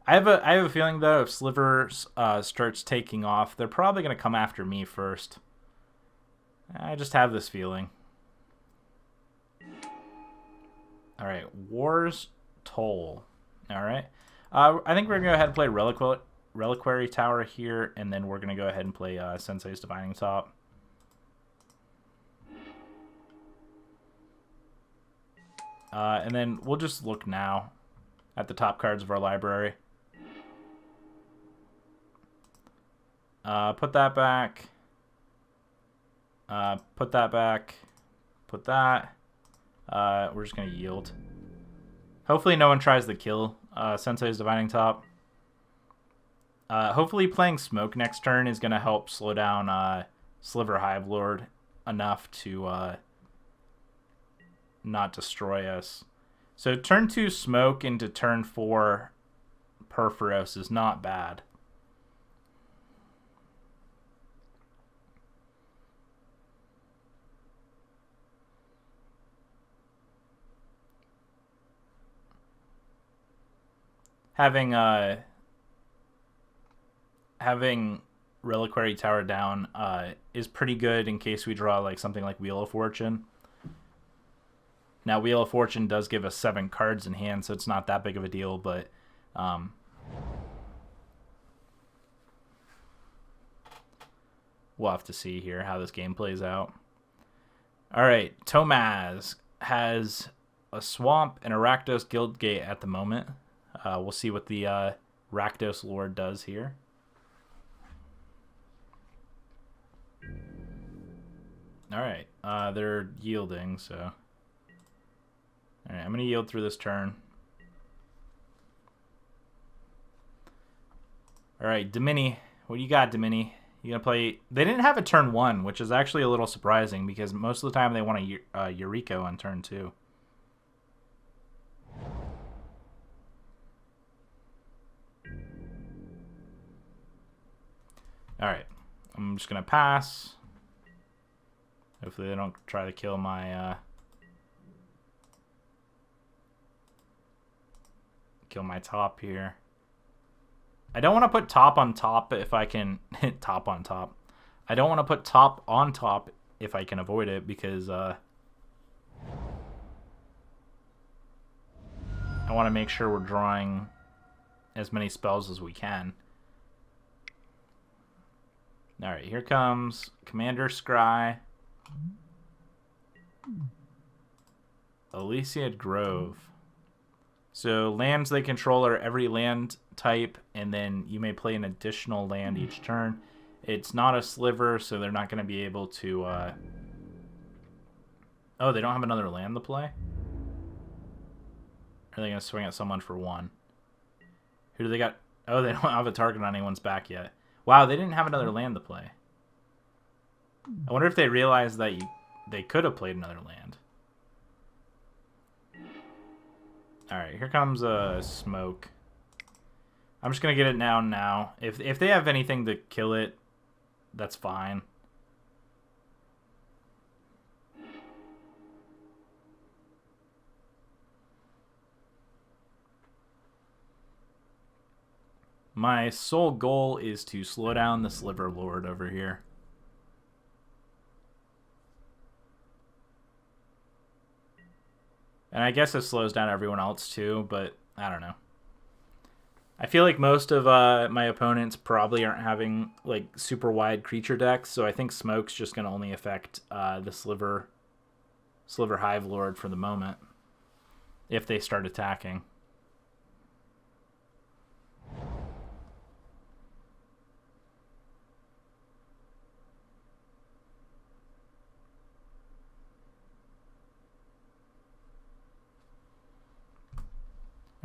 I have a feeling, though, if Sliver starts taking off, they're probably going to come after me first. I just have this feeling. All right, War's Toll. All right. I think we're going to go ahead and play Reliquary Tower here, and then we're going to go ahead and play Sensei's Dividing Top. And then we'll just look now at the top cards of our library. Put that back. Put that back. Put that. We're just going to yield. Hopefully no one tries to kill Sensei's Dividing Top. Hopefully playing Smoke next turn is going to help slow down Sliver Hive Lord enough to not destroy us. So turn 2 Smoke into turn 4 Perforos is not bad. Having Reliquary Tower down is pretty good in case we draw like something like Wheel of Fortune. Now, Wheel of Fortune does give us 7 cards in hand, so it's not that big of a deal, but we'll have to see here how this game plays out. All right, Tomaz has a Swamp and a Rakdos Guildgate at the moment. We'll see what the Rakdos Lord does here. All right, they're yielding, so... All right, I'm going to yield through this turn. All right, Domini. What do you got, Domini? You going to play... They didn't have a turn 1, which is actually a little surprising, because most of the time they want a Eureka on turn 2. All right, I'm just going to pass. Hopefully they don't try to kill my top here. I don't want to put top on top if I can hit top on top. I don't want to put top on top if I can avoid it, because I want to make sure we're drawing as many spells as we can. All right, here comes Commander Scry. Elysiad Grove. So lands they control are every land type, and then you may play an additional land each turn. It's not a sliver, so they're not going to be able to... Oh, they don't have another land to play? Are they going to swing at someone for 1? Who do they got? Oh, they don't have a target on anyone's back yet. Wow, they didn't have another land to play. I wonder if they realized that they could have played another land. Alright, here comes a Smoke. I'm just going to get it now. If they have anything to kill it, that's fine. My sole goal is to slow down the Sliver Lord over here. And I guess it slows down everyone else too, but I don't know. I feel like most of my opponents probably aren't having like super wide creature decks, so I think Smoke's just going to only affect the Sliver Hive Lord for the moment if they start attacking.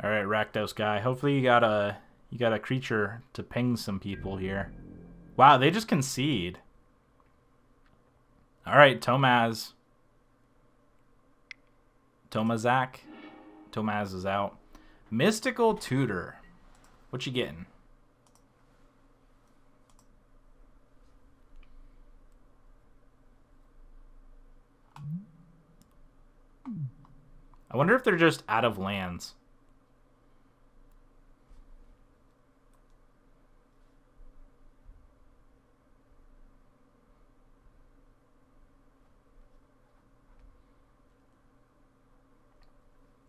All right, Rakdos guy. Hopefully you got a creature to ping some people here. Wow, they just concede. All right, Tomaz. Tomazak. Tomaz is out. Mystical Tutor. What you getting? I wonder if they're just out of lands.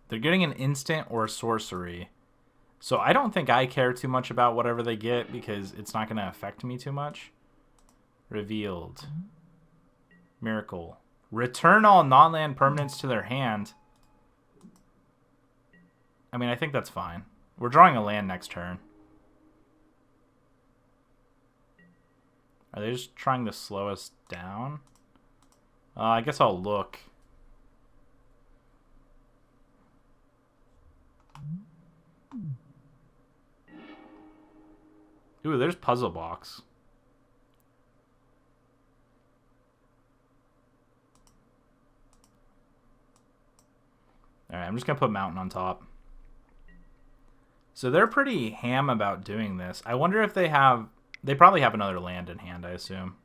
They're getting an instant or a sorcery. So I don't think I care too much about whatever they get because it's not going to affect me too much. Revealed. Miracle. Return all non-land permanents to their hand. I mean, I think that's fine. We're drawing a land next turn. Are they just trying to slow us down? I guess I'll look. Ooh, there's Puzzle Box. Alright, I'm just going to put Mountain on top. So they're pretty ham about doing this. I wonder if they have... They probably have another land in hand, I assume.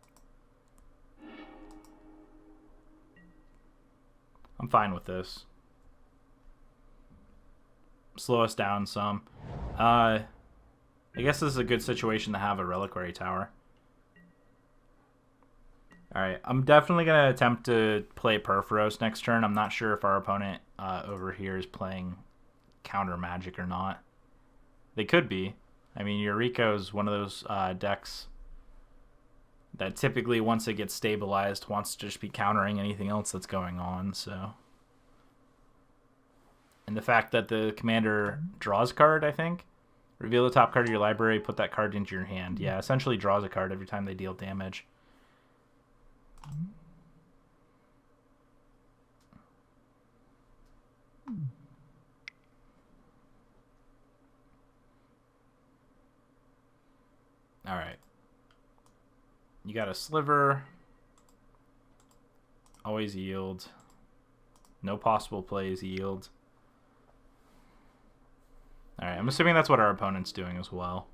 I'm fine with this. Slow us down some. I guess this is a good situation to have a Reliquary Tower. Alright, I'm definitely going to attempt to play Purphoros next turn. I'm not sure if our opponent over here is playing counter magic or not. They could be. I mean, Eureka is one of those decks that typically, once it gets stabilized, wants to just be countering anything else that's going on. So, and the fact that the commander draws a card, I think, reveal the top card of your library, put that card into your hand. Yeah, essentially draws a card every time they deal damage. All right. You got a sliver. Always yield. No possible plays yield. All right, I'm assuming that's what our opponent's doing as well.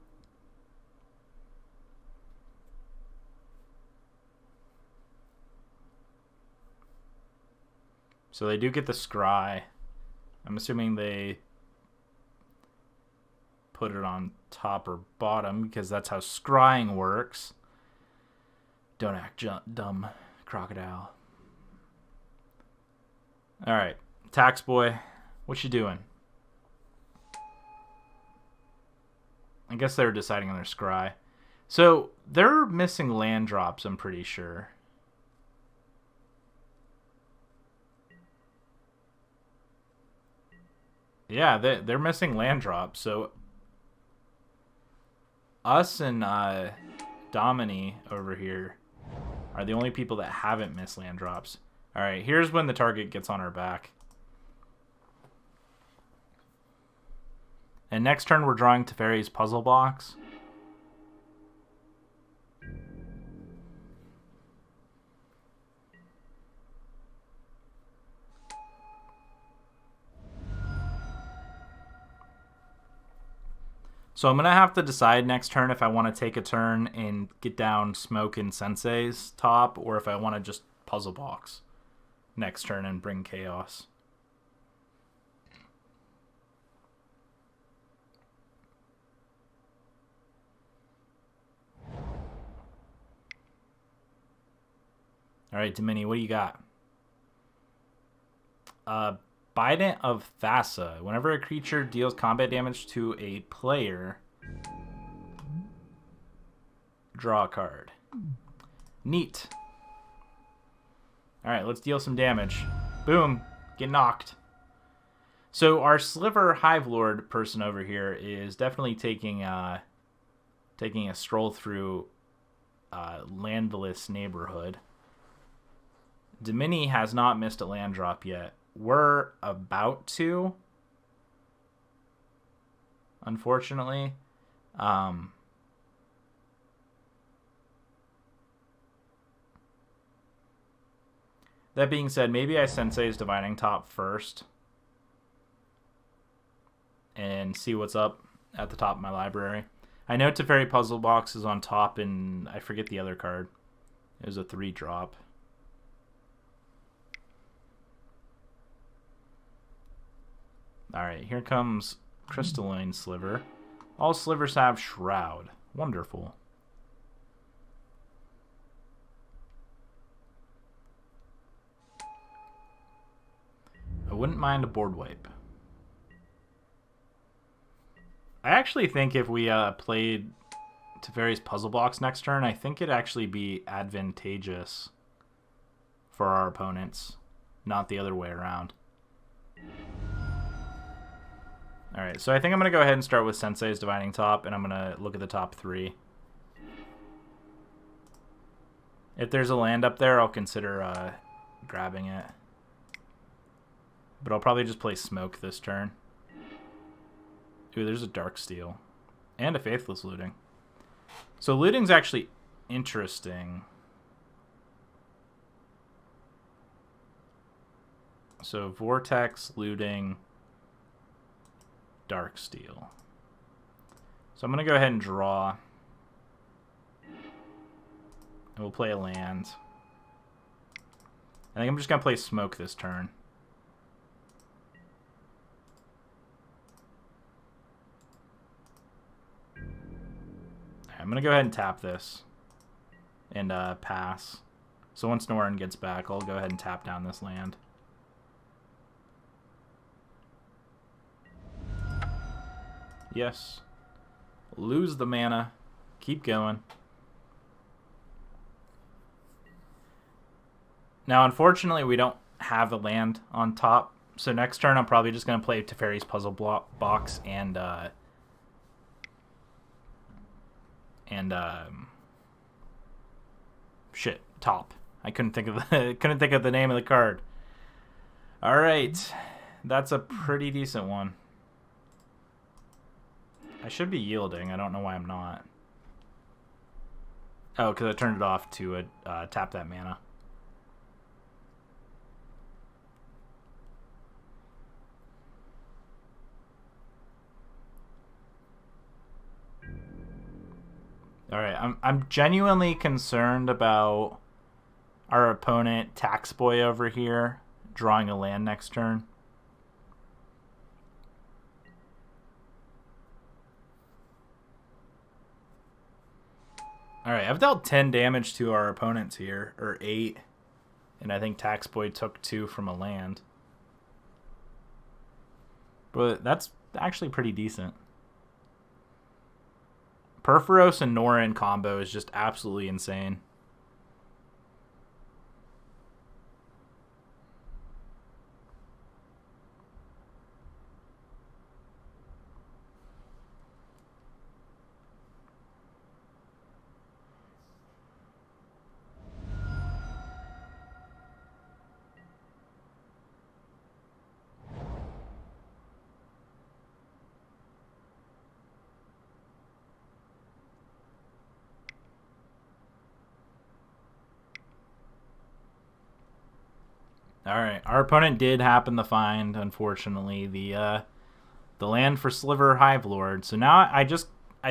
So they do get the scry. I'm assuming they put it on top or bottom because that's how scrying works. Don't act dumb, Crocodile. All right, Tax Boy, what you doing? I guess they were deciding on their scry. So they're missing land drops, I'm pretty sure. Yeah, they're missing land drops. So us and Domini over here are the only people that haven't missed land drops. All right, here's when the target gets on our back. And next turn, we're drawing Teferi's Puzzle Box. So I'm going to have to decide next turn if I want to take a turn and get down Smoke and Sensei's top, or if I want to just Puzzle Box next turn and bring Chaos. All right, Domini, what do you got? Bident of Thassa. Whenever a creature deals combat damage to a player, draw a card. Neat. All right, let's deal some damage. Boom. Get knocked. So our Sliver Hive Lord person over here is definitely taking a stroll through landless neighborhood. Domini has not missed a land drop yet. We're about to, unfortunately. That being said, maybe I Sensei's Divining Top first and see what's up at the top of my library. I know Teferi Puzzle Box is on top, and I forget the other card. It was a 3-drop. Alright, here comes Crystalline Sliver. All slivers have Shroud. Wonderful. I wouldn't mind a board wipe. I actually think if we played Teferi's Puzzle Box next turn, I think it'd actually be advantageous for our opponents, not the other way around. Alright, so I think I'm going to go ahead and start with Sensei's Divining Top, and I'm going to look at the top 3. If there's a land up there, I'll consider grabbing it. But I'll probably just play Smoke this turn. Ooh, there's a Darksteel. And a Faithless Looting. So looting's actually interesting. So Vortex, Looting, Darksteel. So I'm going to go ahead and draw. And we'll play a land. I think I'm just going to play Smoke this turn. I'm going to go ahead and tap this and pass. So once Norin gets back, I'll go ahead and tap down this land. Yes. Lose the mana. Keep going. Now, unfortunately, we don't have a land on top. So next turn, I'm probably just going to play Teferi's Puzzle Box and shit, top. I couldn't think of the name of the card. All right, that's a pretty decent one. I should be yielding. I don't know why I'm not. Oh, because I turned it off to tap that mana. All right, I'm genuinely concerned about our opponent Tax Boy over here drawing a land next turn. All right, I've dealt 10 damage to our opponents here, or 8, and I think Tax Boy took 2 from a land. But that's actually pretty decent. Perforos and Norin combo is just absolutely insane. All right, our opponent did happen to find, unfortunately, the land for Sliver Hive Lord. So now I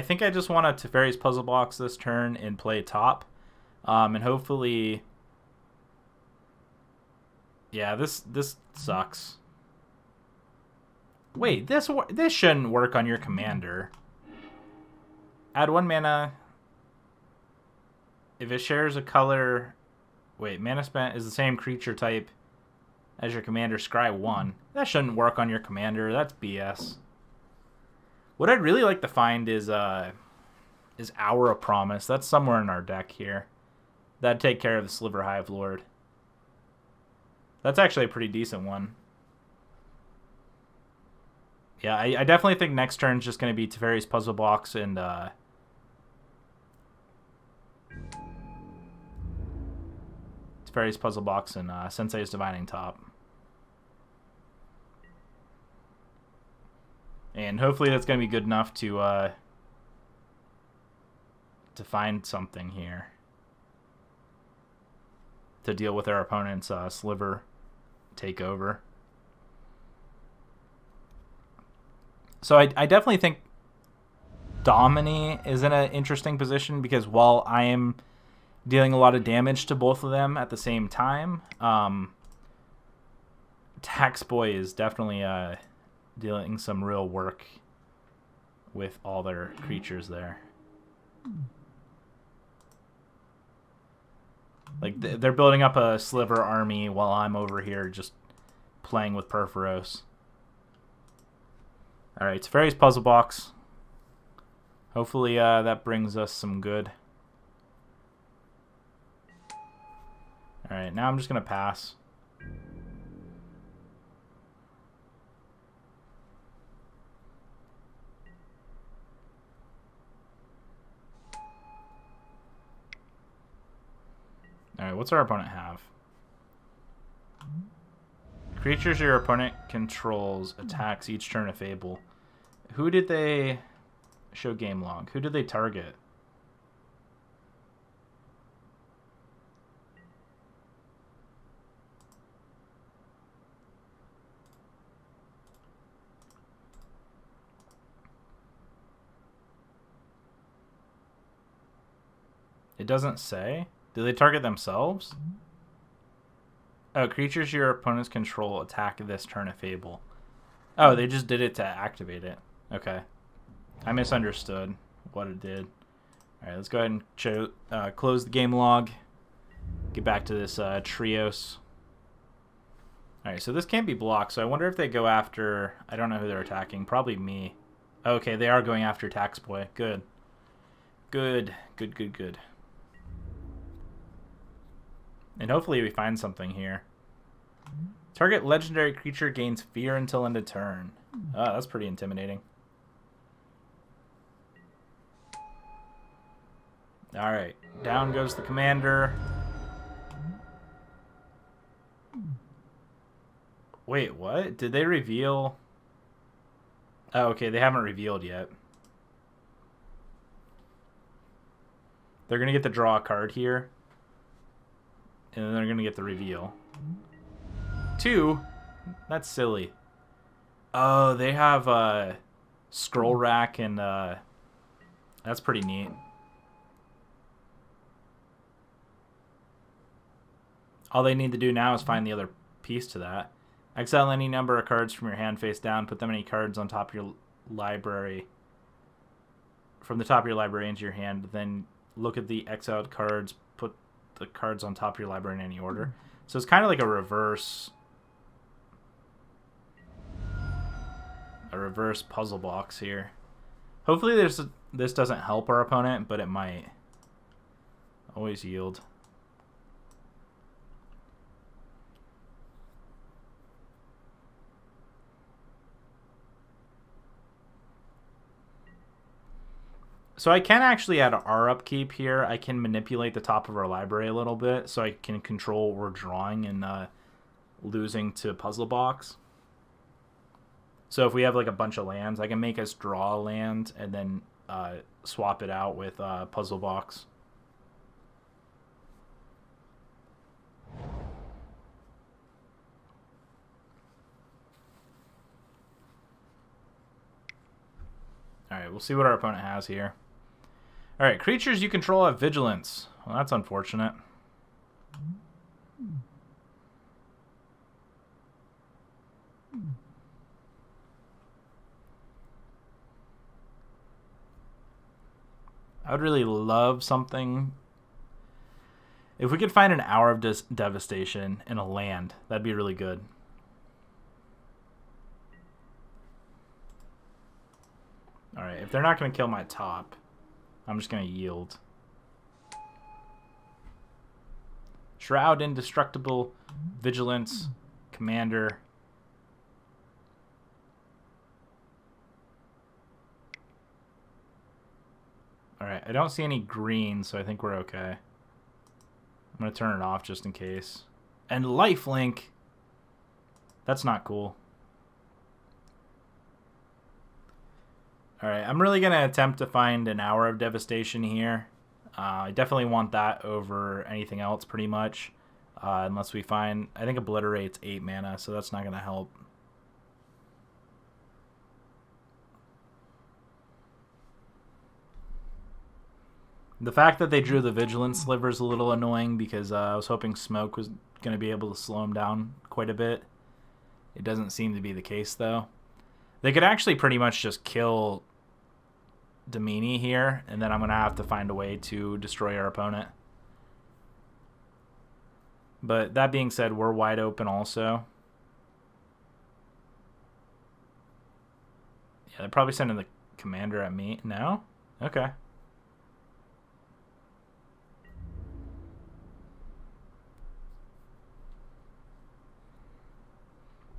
think I just want to Teferi's Puzzle Box this turn and play top, and hopefully, yeah, this sucks. Wait, this shouldn't work on your commander. Add 1 mana if it shares a color. Wait, mana spent is the same creature type as your commander. Scry 1. That shouldn't work on your commander. That's BS. What I'd really like to find is Hour of Promise. That's somewhere in our deck here. That'd take care of the Sliver Hive Lord. That's actually a pretty decent one. Yeah, I definitely think next turn's just going to be Teferi's Puzzle Box and Teferi's Puzzle Box and Sensei's Divining Top. And hopefully that's going to be good enough to find something here to deal with our opponent's Sliver takeover. So I definitely think Domini is in an interesting position because while I am dealing a lot of damage to both of them at the same time, Tax Boy is definitely dealing some real work with all their creatures there. Like, they're building up a Sliver army while I'm over here just playing with Perforos. Alright, Teferi's Puzzle Box. Hopefully that brings us some good. Alright, now I'm just going to pass. Alright, what's our opponent have? Creatures your opponent controls attacks each turn of Fable. Who did they show game log? Who did they target? It doesn't say. Did they target themselves? Oh, creatures your opponents control attack this turn of Fable. Oh, they just did it to activate it. Okay. I misunderstood what it did. Alright, let's go ahead and close the game log. Get back to this Trios. Alright, so this can't be blocked, so I wonder if they go after... I don't know who they're attacking. Probably me. Okay, they are going after Tax Boy. Good. Good. Good, good, good. And hopefully we find something here. Target legendary creature gains fear until end of turn. Oh, that's pretty intimidating. Alright, down goes the commander. Wait, what? Did they reveal? Oh, okay, they haven't revealed yet. They're going to get to draw a card here. And then they're going to get the reveal. 2? That's silly. Oh, they have Scroll Rack and that's pretty neat. All they need to do now is find the other piece to that. Exile any number of cards from your hand face down. Put them any cards on top of your library. From the top of your library into your hand. Then look at the exiled cards. Put the cards on top of your library in any order. So it's kind of like a reverse puzzle box here. Hopefully this doesn't help our opponent, but it might. Always yield. So I can actually add our upkeep here. I can manipulate the top of our library a little bit so I can control what we're drawing and losing to puzzle box. So if we have like a bunch of lands, I can make us draw a land and then swap it out with puzzle box. Alright, we'll see what our opponent has here. Alright, creatures you control have vigilance. Well, that's unfortunate. I would really love something. If we could find an Hour of Devastation in a land, that'd be really good. Alright, if they're not going to kill my top, I'm just going to yield. Shroud, Indestructible, Vigilance, Commander. Alright, I don't see any green, so I think we're okay. I'm going to turn it off just in case. And lifelink. That's not cool. Alright, I'm really going to attempt to find an Hour of Devastation here. I definitely want that over anything else, pretty much. Unless we find... I think Obliterate's 8 mana, so that's not going to help. The fact that they drew the Vigilance Sliver is a little annoying because I was hoping Smoke was going to be able to slow him down quite a bit. It doesn't seem to be the case, though. They could actually pretty much just kill Domini here, and then I'm going to have to find a way to destroy our opponent. But that being said, we're wide open also. Yeah, they're probably sending the commander at me. No? Okay.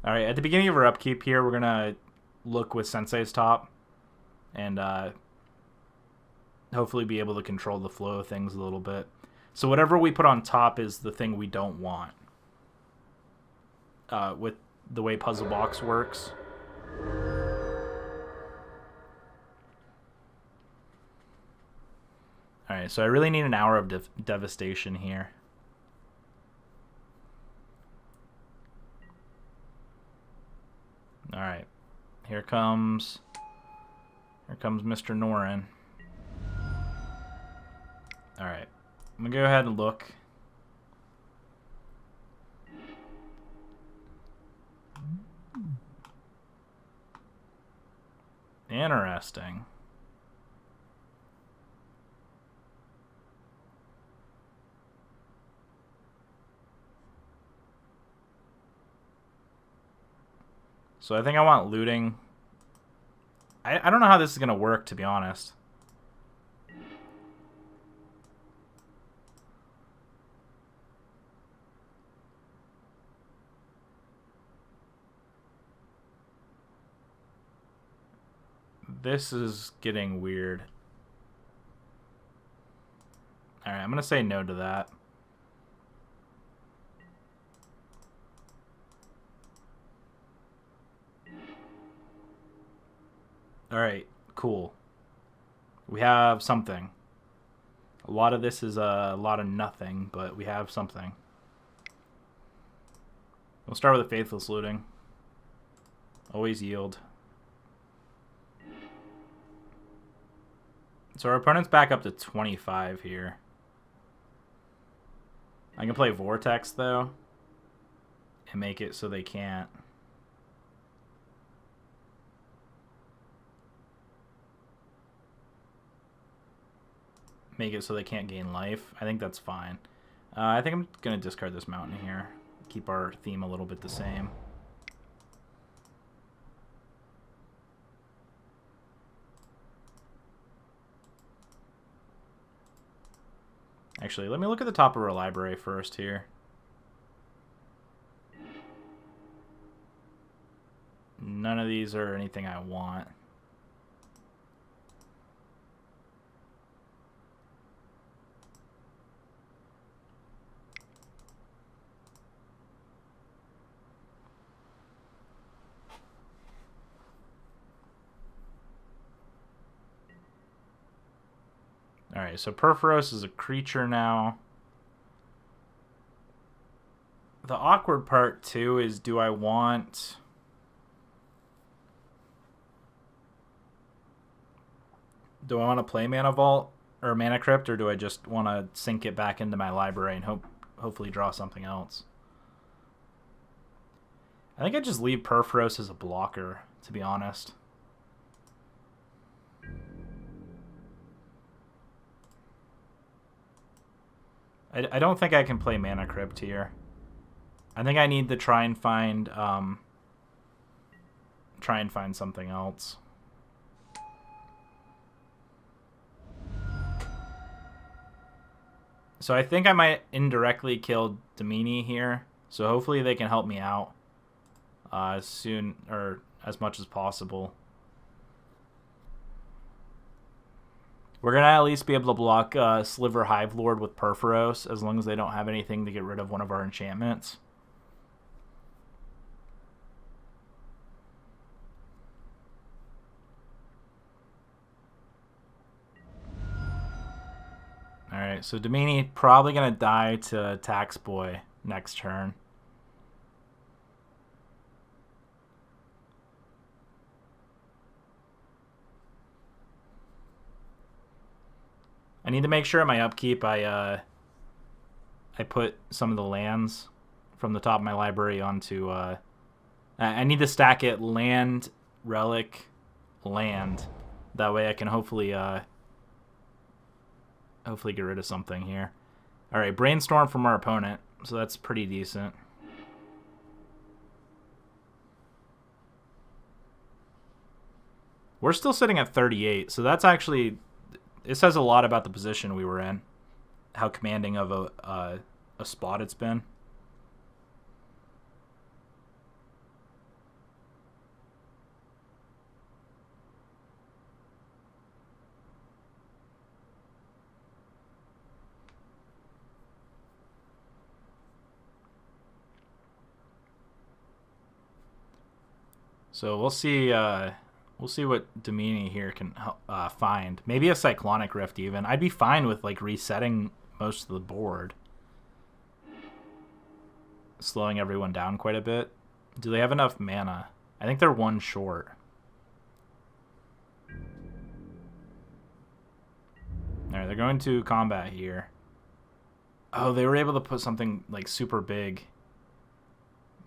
Alright, at the beginning of our upkeep here, we're going to look with Sensei's top and hopefully be able to control the flow of things a little bit. So whatever we put on top is the thing we don't want with the way Puzzle Box works. Alright, so I really need an Hour of Devastation here. Alright, here comes Mr. Norin. Alright, I'm going to go ahead and look. Interesting. So I think I want looting. I don't know how this is going to work, to be honest. This is getting weird. Alright, I'm going to say no to that. Alright, cool. We have something. A lot of this is a lot of nothing, but we have something. We'll start with a Faithless Looting. Always yield. So our opponent's back up to 25 here. I can play Vortex, though, and make it so they can't. Make it so they can't gain life. I think that's fine. I think I'm going to discard this mountain here. Keep our theme a little bit the same. Actually, let me look at the top of our library first here. None of these are anything I want. Alright, so Perforos is a creature now. The awkward part, too, is do I want... Do I want to play Mana Vault or Mana Crypt, or do I just want to sink it back into my library and hopefully draw something else? I think I just leave Perforos as a blocker, to be honest. I don't think I can play Mana Crypt here. I think I need to try and find something else. So I think I might indirectly kill Domini here. So hopefully they can help me out as soon or as much as possible. We're going to at least be able to block Sliver Hive Lord with Perforos as long as they don't have anything to get rid of one of our enchantments. Alright, so Domini probably going to die to Tax Boy next turn. I need to make sure at my upkeep I put some of the lands from the top of my library onto... I need to stack it land, relic, land. That way I can hopefully get rid of something here. Alright, Brainstorm from our opponent, so that's pretty decent. We're still sitting at 38, so that's actually... It says a lot about the position we were in. How commanding of a spot it's been. So we'll see. We'll see what Domini here can find. Maybe a Cyclonic Rift even. I'd be fine with like resetting most of the board. Slowing everyone down quite a bit. Do they have enough mana? I think they're one short. Alright, they're going to combat here. Oh, they were able to put something like super big.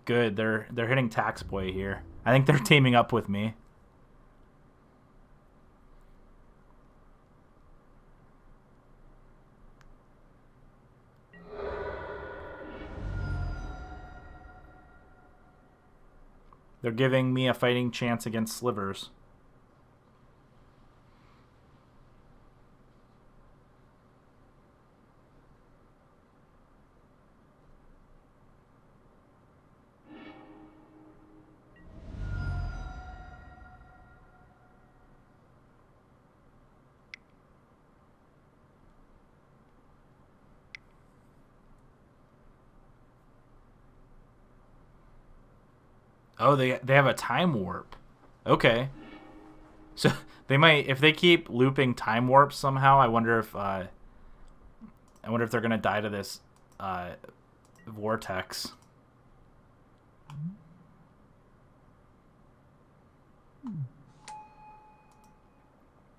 Good, they're hitting Tax Boy here. I think they're teaming up with me. They're giving me a fighting chance against Slivers. Oh, they have a time warp. Okay. So they might, if they keep looping time warps somehow, I wonder if they're gonna die to this vortex.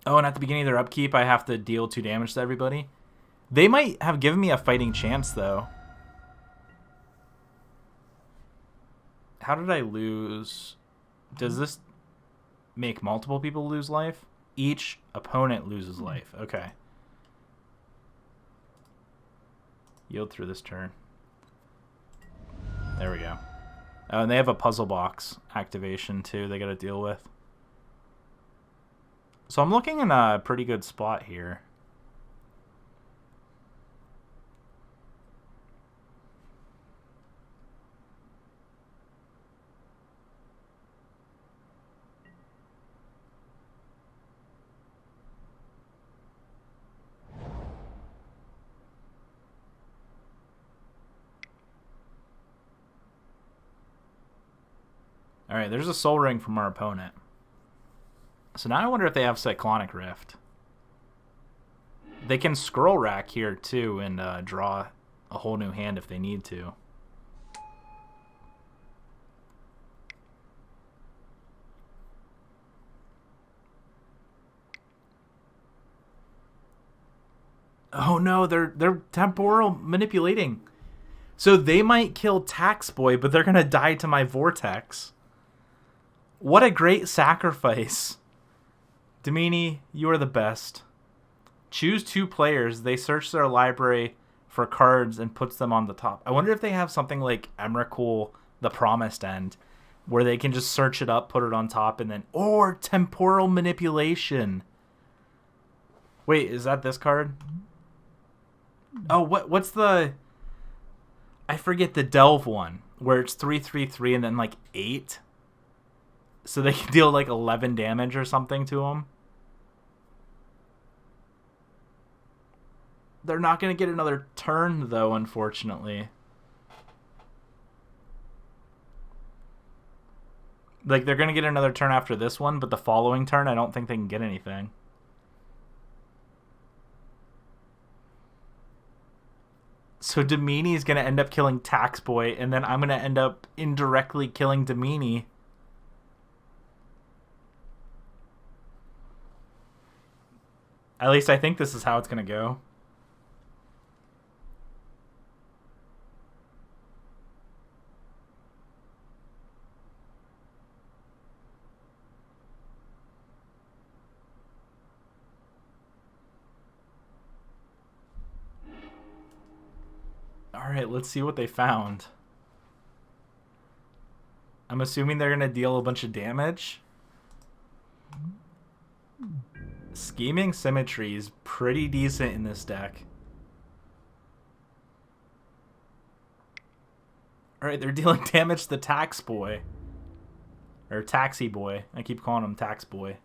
Oh, and at the beginning of their upkeep, I have to deal 2 damage to everybody. They might have given me a fighting chance, though. How did I lose? Does this make multiple people lose life? Each opponent loses life. Okay. Yield through this turn. There we go. Oh, and they have a puzzle box activation, too, they got to deal with. So I'm looking in a pretty good spot here. Alright, there's a soul ring from our opponent. So now I wonder if they have Cyclonic Rift. They can scroll rack here too and draw a whole new hand if they need to. Oh no, they're temporal manipulating. So they might kill Tax Boy, but they're gonna die to my Vortex. What a great sacrifice. Domini, you are the best. Choose 2 players. They search their library for cards and puts them on the top. I wonder if they have something like Emrakul, the Promised End, where they can just search it up, put it on top, and then... Or temporal manipulation. Wait, is that this card? Oh, what's the... I forget the Delve one, where it's 3/3/3 and then like 8. So they can deal like 11 damage or something to them. They're not going to get another turn, though, unfortunately. Like, they're going to get another turn after this one, but the following turn, I don't think they can get anything. So Domini is going to end up killing Tax Boy, and then I'm going to end up indirectly killing Domini. At least I think this is how it's going to go. Alright, let's see what they found. I'm assuming they're going to deal a bunch of damage. Scheming Symmetry is pretty decent in this deck. Alright, they're dealing damage to Tax Boy. Or Taxi Boy. I keep calling him Tax Boy.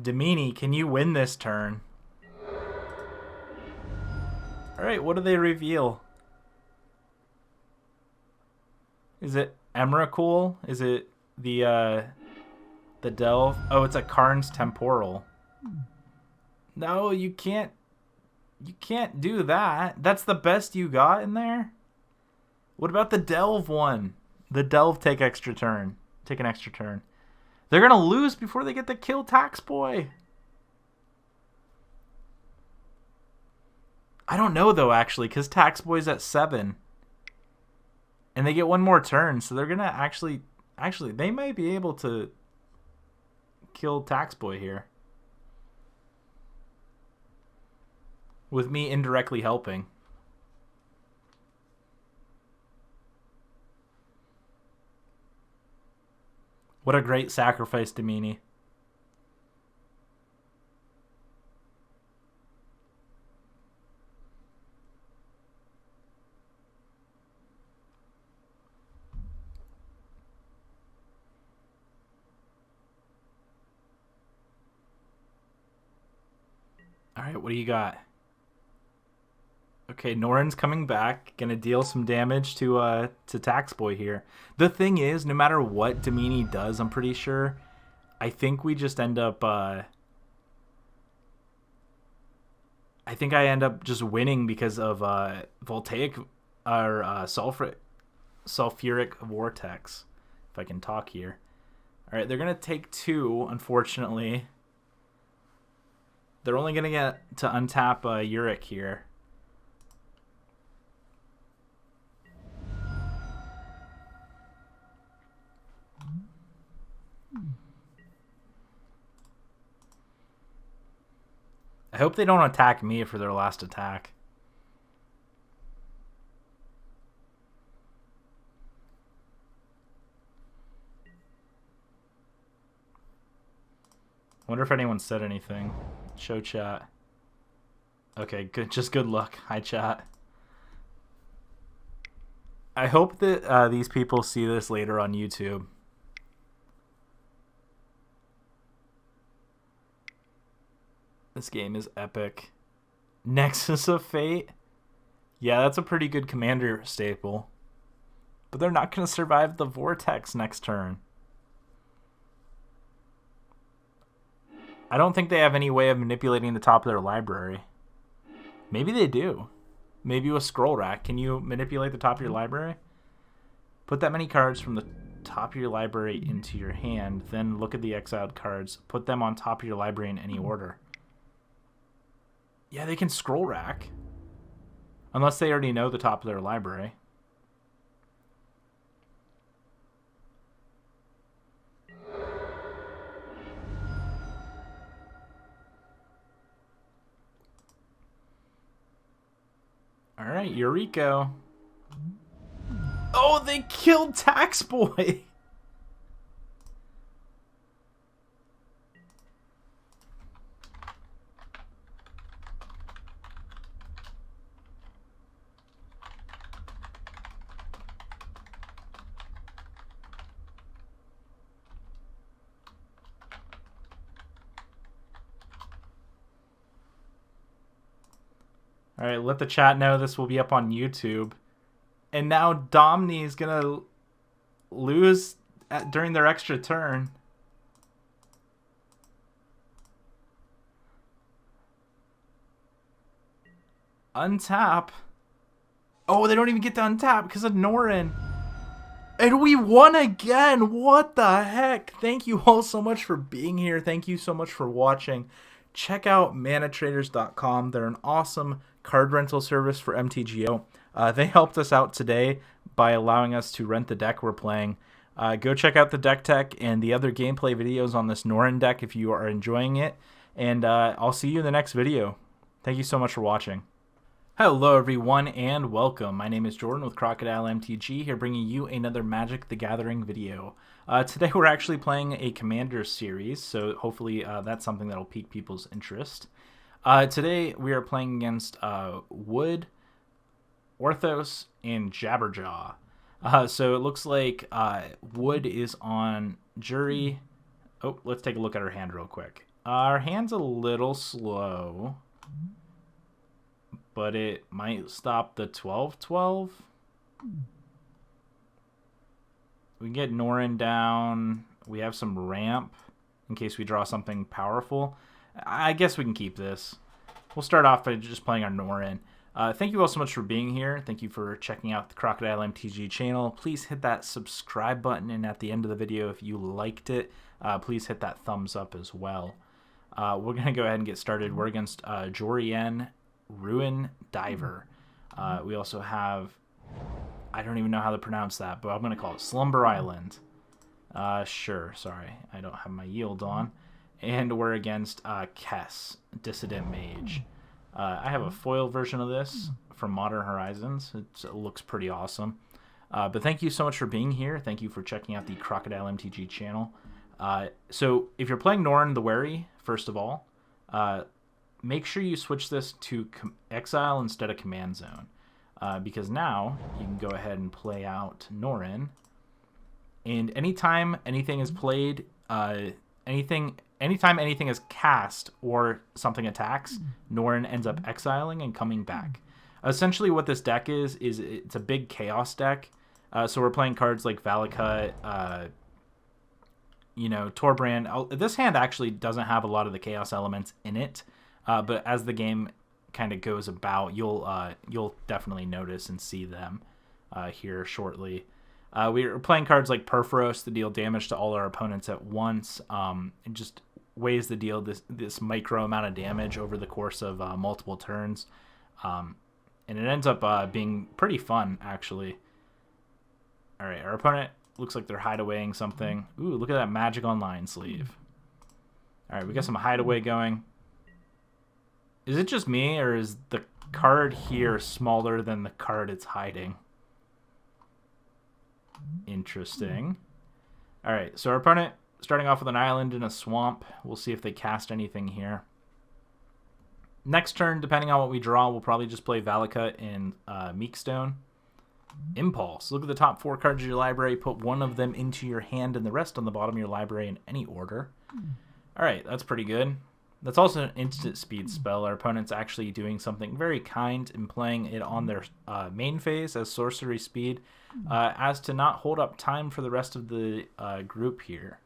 Domini, can you win this turn? Alright, what do they reveal? Is it Emrakul? Is it the Delve? Oh, it's a Karn's Temporal. No, you can't. You can't do that. That's the best you got in there? What about the Delve one? The Delve take extra turn. Take an extra turn. They're going to lose before they get to kill Tax Boy. I don't know, though, actually, because Tax Boy's at 7. And they get one more turn, so they're going to actually... Actually, they might be able to kill Tax Boy here. With me indirectly helping. What a great sacrifice, Domini. All right, what do you got? Okay, Norin's coming back, gonna deal some damage to Tax Boy here. The thing is, no matter what Domini does, I'm pretty sure, I think we just end up I think I end up just winning because of Voltaic or Sulfuric Vortex. If I can talk here. All right, they're gonna take 2. Unfortunately, they're only gonna get to untap Uric here. I hope they don't attack me for their last attack. Wonder if anyone said anything. Show chat. Okay, good. Just good luck. Hi, chat. I hope that these people see this later on YouTube. This game is epic. Nexus of Fate? Yeah, that's a pretty good commander staple. But they're not going to survive the Vortex next turn. I don't think they have any way of manipulating the top of their library. Maybe they do. Maybe with Scroll Rack. Can you manipulate the top of your library? Put that many cards from the top of your library into your hand, then look at the exiled cards. Put them on top of your library in any order. Yeah, they can Scroll Rack. Unless they already know the top of their library. Alright, Eureka. Oh, they killed Tax Boy! Alright, let the chat know this will be up on YouTube. And now Domni is going to lose during their extra turn. Untap. Oh, they don't even get to untap because of Norin. And we won again. What the heck? Thank you all so much for being here. Thank you so much for watching. Check out manatraders.com. They're an awesome card rental service for MTGO. They helped us out today by allowing us to rent the deck we're playing. Go check out the deck tech and the other gameplay videos on this Norin deck if you are enjoying it. And I'll see you in the next video. Thank you so much for watching. Hello everyone and welcome. My name is Jordan with Crocodile MTG, here bringing you another Magic the Gathering video. Today we're actually playing a Commander series, so hopefully that's something that'll pique people's interest. Today we are playing against Wood, Orthos, and Jabberjaw. So it looks like Wood is on Jury. Oh, let's take a look at our hand real quick. Our hand's a little slow, but it might stop the 12-12. We can get Norin down. We have some ramp in case we draw something powerful. I guess we can keep this. We'll start off by just playing our Norin. Thank you all so much for being here. Thank you for checking out the Crocodile MTG channel. Please hit that subscribe button, and at the end of the video, if you liked it, please hit that thumbs up as well. We're going to go ahead and get started. We're against Jorian Ruin Diver. We also have, I don't even know how to pronounce that, but I'm going to call it Slumber Island. Sure, sorry, I don't have my yield on. And we're against Kess, Dissident Mage. I have a foil version of this from Modern Horizons. It looks pretty awesome. But thank you so much for being here. Thank you for checking out the Crocodile MTG channel. So if you're playing Norin the Wary, first of all, make sure you switch this to Exile instead of Command Zone. Because now you can go ahead and play out Norin. And anytime anything is played, anytime anything is cast or something attacks, Norin ends up exiling and coming back. Essentially what this deck is it's a big chaos deck. So we're playing cards like Valakut, Torbrand. This hand actually doesn't have a lot of the chaos elements in it, but as the game kind of goes about, you'll definitely notice and see them here shortly. We're playing cards like Perforos to deal damage to all our opponents at once. It just ways to deal this micro amount of damage over the course of multiple turns. And it ends up being pretty fun, actually. All right, our opponent looks like they're hideawaying something. Ooh, look at that Magic Online sleeve. All right, we got some hideaway going. Is it just me, or is the card here smaller than the card it's hiding? Interesting. All right, so our opponent starting off with an island in a swamp. We'll see if they cast anything here. Next turn, depending on what we draw, we'll probably just play Valakut and Meekstone. Impulse. Look at the top 4 cards of your library. Put one of them into your hand and the rest on the bottom of your library in any order. All right, that's pretty good. That's also an instant speed spell. Our opponent's actually doing something very kind and playing it on their main phase as sorcery speed as to not hold up time for the rest of the group here.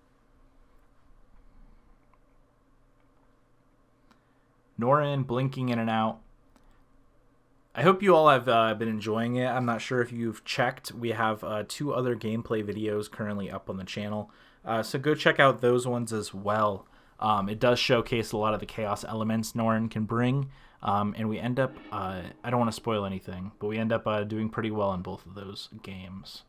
Norin blinking in and out. I hope you all have been enjoying it. I'm not sure if you've checked. We have 2 other gameplay videos currently up on the channel. So go check out those ones as well. It does showcase a lot of the chaos elements Norin can bring. And we end up, I don't want to spoil anything, but we end up doing pretty well in both of those games.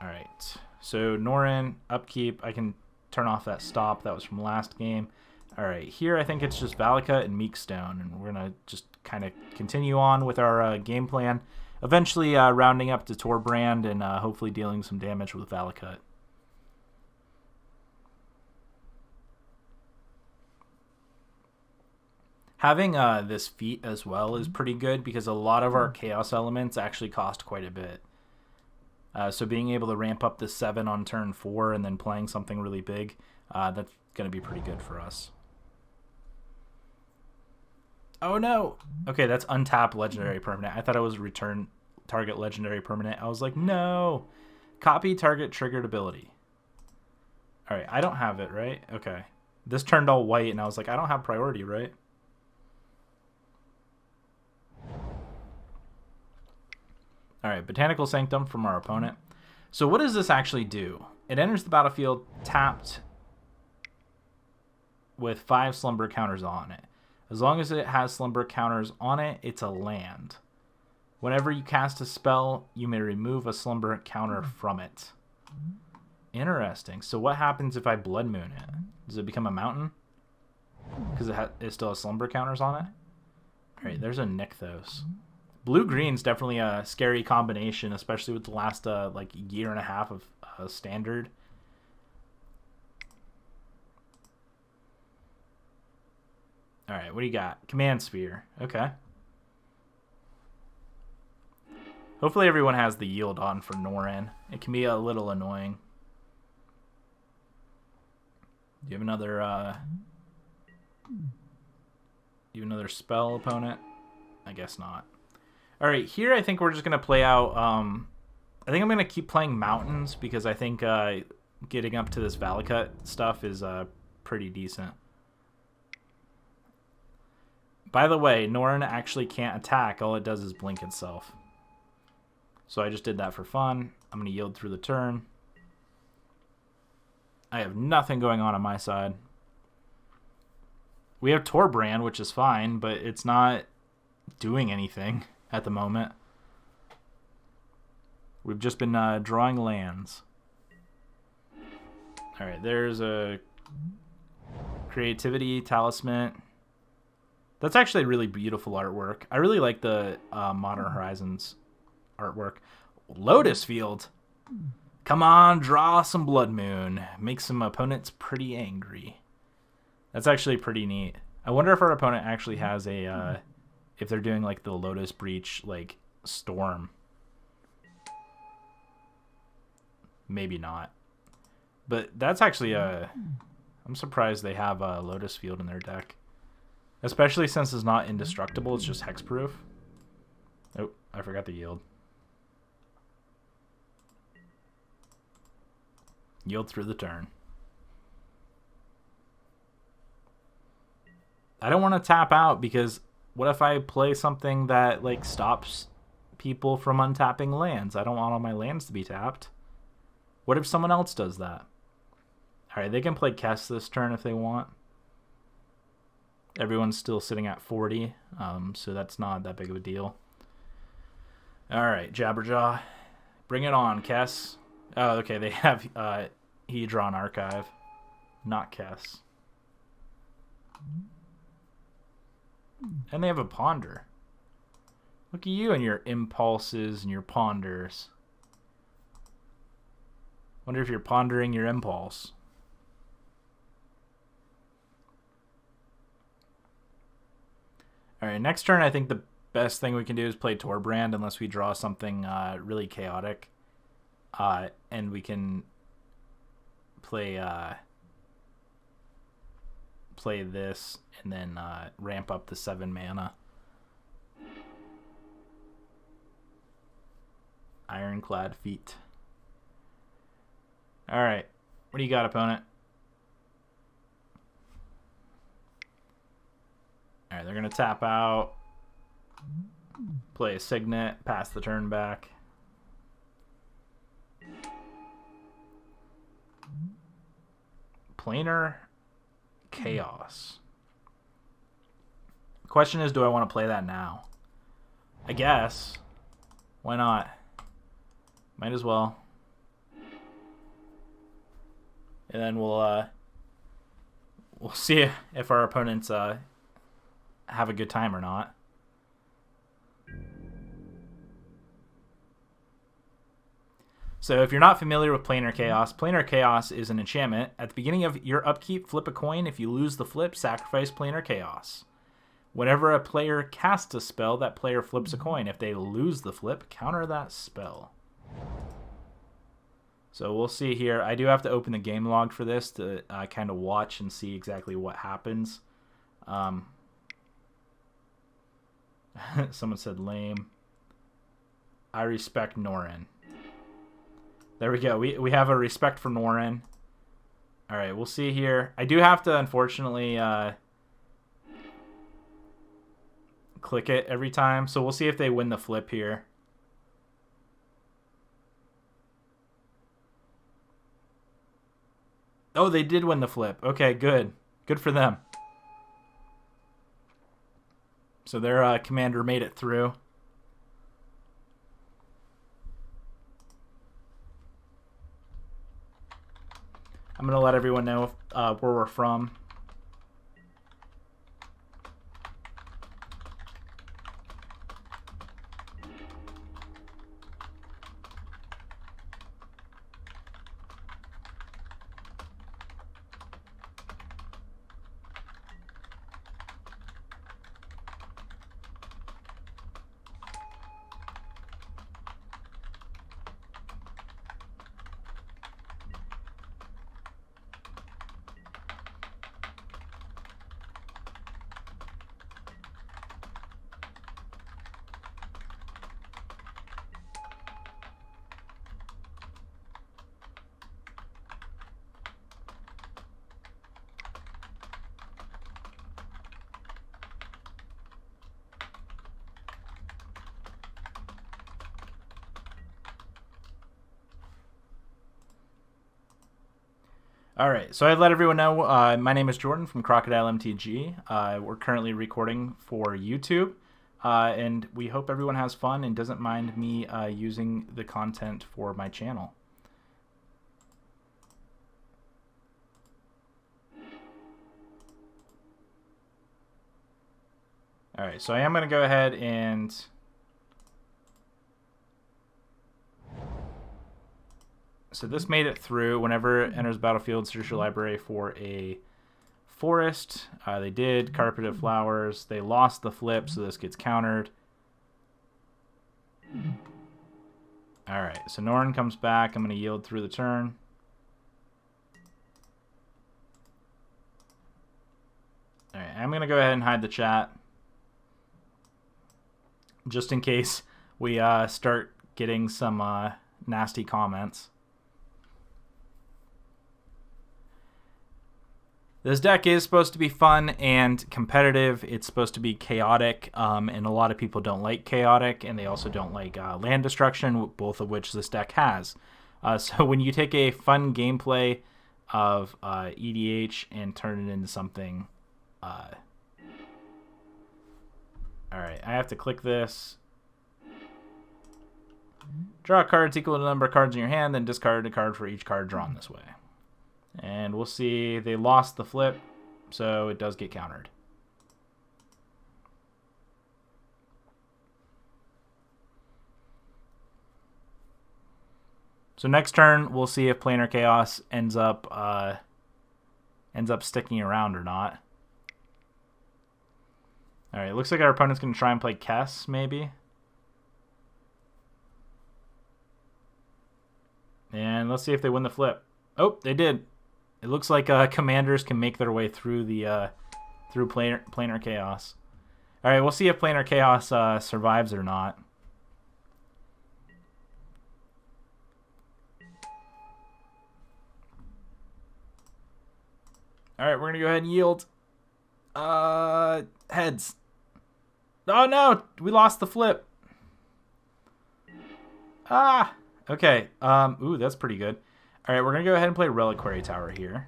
All right. So Norin, upkeep. I can turn off that stop. That was from last game. All right, here I think it's just Valakut and Meekstone, and we're going to just kind of continue on with our game plan, eventually rounding up to Torbrand and hopefully dealing some damage with Valakut. Having this feat as well is pretty good because a lot of our chaos elements actually cost quite a bit. So being able to ramp up to 7 on turn 4 and then playing something really big, that's going to be pretty good for us. Oh no! Okay, that's untap legendary permanent. I thought it was return target legendary permanent. I was like, no! Copy target triggered ability. Alright, I don't have it, right? Okay. This turned all white and I was like, I don't have priority, right? Alright, Botanical Sanctum from our opponent. So what does this actually do? It enters the battlefield tapped with 5 slumber counters on it. As long as it has slumber counters on it, it's a land. Whenever you cast a spell, you may remove a slumber counter from it. Interesting. So what happens if I Blood Moon it? Does it become a mountain? Because it still has slumber counters on it? Alright, there's a Nykthos. Blue-green's definitely a scary combination, especially with the last year and a half of Standard. Alright, what do you got? Command Sphere. Okay. Hopefully everyone has the yield on for Norin. It can be a little annoying. Do you have another spell, opponent? I guess not. Alright, here I think we're just going to play out... I think I'm going to keep playing Mountains because I think getting up to this Valakut stuff is pretty decent. By the way, Norin actually can't attack. All it does is blink itself. So I just did that for fun. I'm going to yield through the turn. I have nothing going on my side. We have Torbrand, which is fine, but it's not doing anything at the moment. We've just been drawing lands. Alright, there's a Creativity, Talisman. That's actually really beautiful artwork. I really like the Modern Horizons artwork. Lotus Field. Come on, draw some Blood Moon. Make some opponents pretty angry. That's actually pretty neat. I wonder if our opponent actually has a... if they're doing like the Lotus Breach Storm. Maybe not. But that's actually I'm surprised they have a Lotus Field in their deck. Especially since it's not indestructible, it's just hexproof. Oh, I forgot the yield. Yield through the turn. I don't want to tap out because what if I play something that like stops people from untapping lands? I don't want all my lands to be tapped. What if someone else does that? Alright, they can play Kess this turn if they want. Everyone's still sitting at 40, so that's not that big of a deal. Alright, Jabberjaw. Bring it on, Kess. Oh, okay, they have Hedron Archive, not Kess. And they have a Ponder. Look at you and your impulses and your ponders. Wonder if you're pondering your impulse. Alright, next turn I think the best thing we can do is play Torbrand unless we draw something really chaotic. And we can play play this and then ramp up the 7 mana. Ironclad Feet. Alright, what do you got, opponent? Alright, they're going to tap out, play a Signet, pass the turn back. Planar Chaos. The question is, do I want to play that now? I guess. Why not? Might as well. And then we'll see if our opponents have a good time or not. So if you're not familiar with Planar Chaos is an enchantment. At the beginning of your upkeep, flip a coin. If you lose the flip, sacrifice Planar Chaos. Whenever a player casts a spell, that player flips a coin. If they lose the flip, counter that spell. So we'll see here. I do have to open the game log for this to kind of watch and see exactly what happens. Someone said lame. I respect Norin. There we go. We have a respect for Norin. All right, we'll see here. I do have to, unfortunately, click it every time. So we'll see if they win the flip here. Oh, they did win the flip. Okay, good. Good for them. So their commander made it through. I'm going to let everyone know where we're from. All right, so I let everyone know my name is Jordan from Crocodile MTG. We're currently recording for YouTube, and we hope everyone has fun and doesn't mind me using the content for my channel. All right, so I am going to go ahead and so this made it through. Whenever it enters the battlefield, search your library for a forest. They did. Carpeted flowers. They lost the flip, so this gets countered. Alright, so Norin comes back. I'm going to yield through the turn. Alright, I'm going to go ahead and hide the chat. Just in case we start getting some nasty comments. This deck is supposed to be fun and competitive. It's supposed to be chaotic, and a lot of people don't like chaotic, and they also don't like land destruction, both of which this deck has. So when you take a fun gameplay of EDH and turn it into something... Alright, I have to click this. Draw cards equal to the number of cards in your hand, then discard a card for each card drawn this way. And we'll see, they lost the flip, so it does get countered. So next turn, we'll see if Planar Chaos ends up sticking around or not. Alright, looks like our opponent's going to try and play Kess, maybe. And let's see if they win the flip. Oh, they did. It looks like commanders can make their way through the through Planar Chaos. All right, we'll see if Planar Chaos survives or not. All right, we're gonna go ahead and yield. Heads. Oh no, we lost the flip. Ah, okay. Ooh, that's pretty good. All right, we're going to go ahead and play Reliquary Tower here.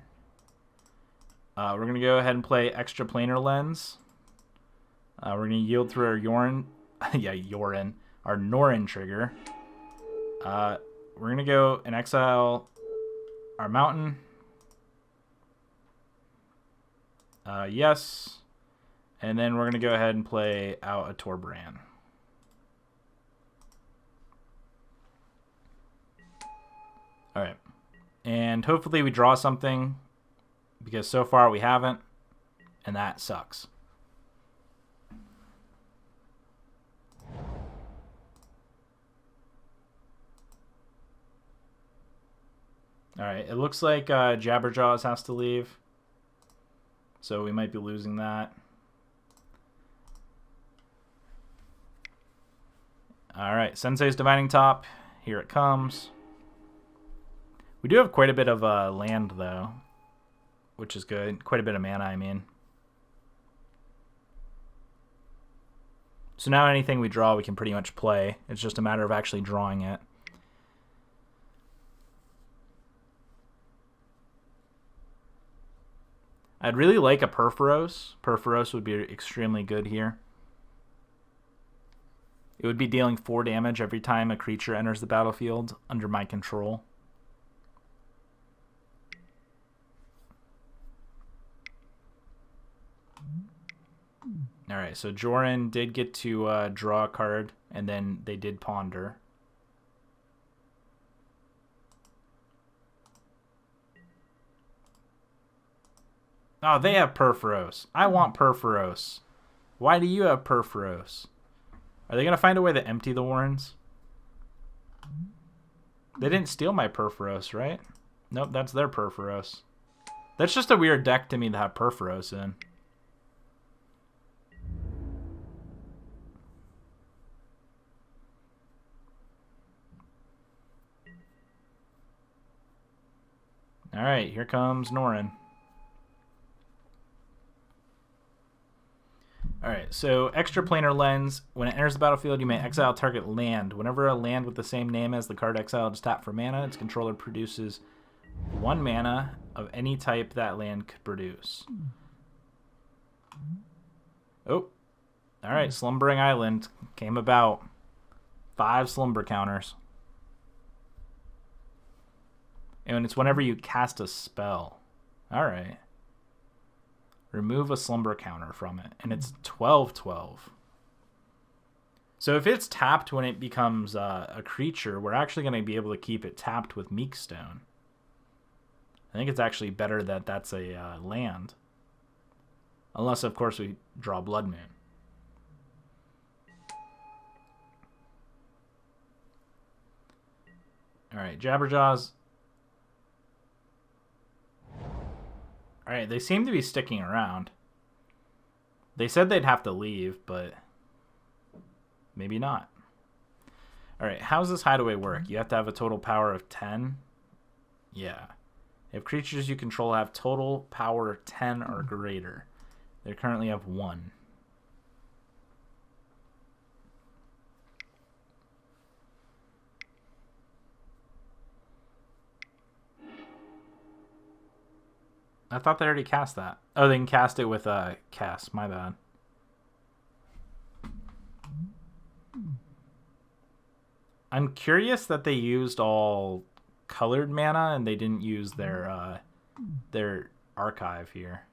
We're going to go ahead and play Extra Planar Lens. We're going to yield through our our Norin trigger. We're going to go and exile our Mountain. Yes. And then we're going to go ahead and play out a Torbran. All right. And hopefully we draw something, because so far we haven't, and that sucks. Alright, it looks like Jabberjaws has to leave, so we might be losing that. Alright, Sensei's Divining Top, here it comes. We do have quite a bit of land, though, which is good. Quite a bit of mana, I mean. So now anything we draw, we can pretty much play. It's just a matter of actually drawing it. I'd really like a Purphoros. Purphoros would be extremely good here. It would be dealing 4 damage every time a creature enters the battlefield under my control. Alright, so Joran did get to draw a card, and then they did ponder. Oh, they have Purphoros. I want Purphoros. Why do you have Purphoros? Are they going to find a way to empty the Warrens? They didn't steal my Purphoros, right? Nope, that's their Purphoros. That's just a weird deck to me to have Purphoros in. Alright, here comes Norin. Alright, so Extra Planar Lens. When it enters the battlefield, you may exile target land. Whenever a land with the same name as the card exiled is tapped for mana, its controller produces 1 mana of any type that land could produce. Oh, alright, Slumbering Island came about. 5 slumber counters. And it's whenever you cast a spell. Alright. Remove a slumber counter from it. And it's 12/12. So if it's tapped when it becomes a creature, we're actually going to be able to keep it tapped with Meekstone. I think it's actually better that that's a land. Unless, of course, we draw Blood Moon. Alright, Jabberjaws. Alright, they seem to be sticking around. They said they'd have to leave, but maybe not. All right, how's this hideaway work? You have to have a total power of 10? Yeah. If creatures you control have total power 10 or greater, they currently have 1. I thought they already cast that. Oh, they can cast it with cast. My bad. I'm curious that they used all colored mana and they didn't use their archive here.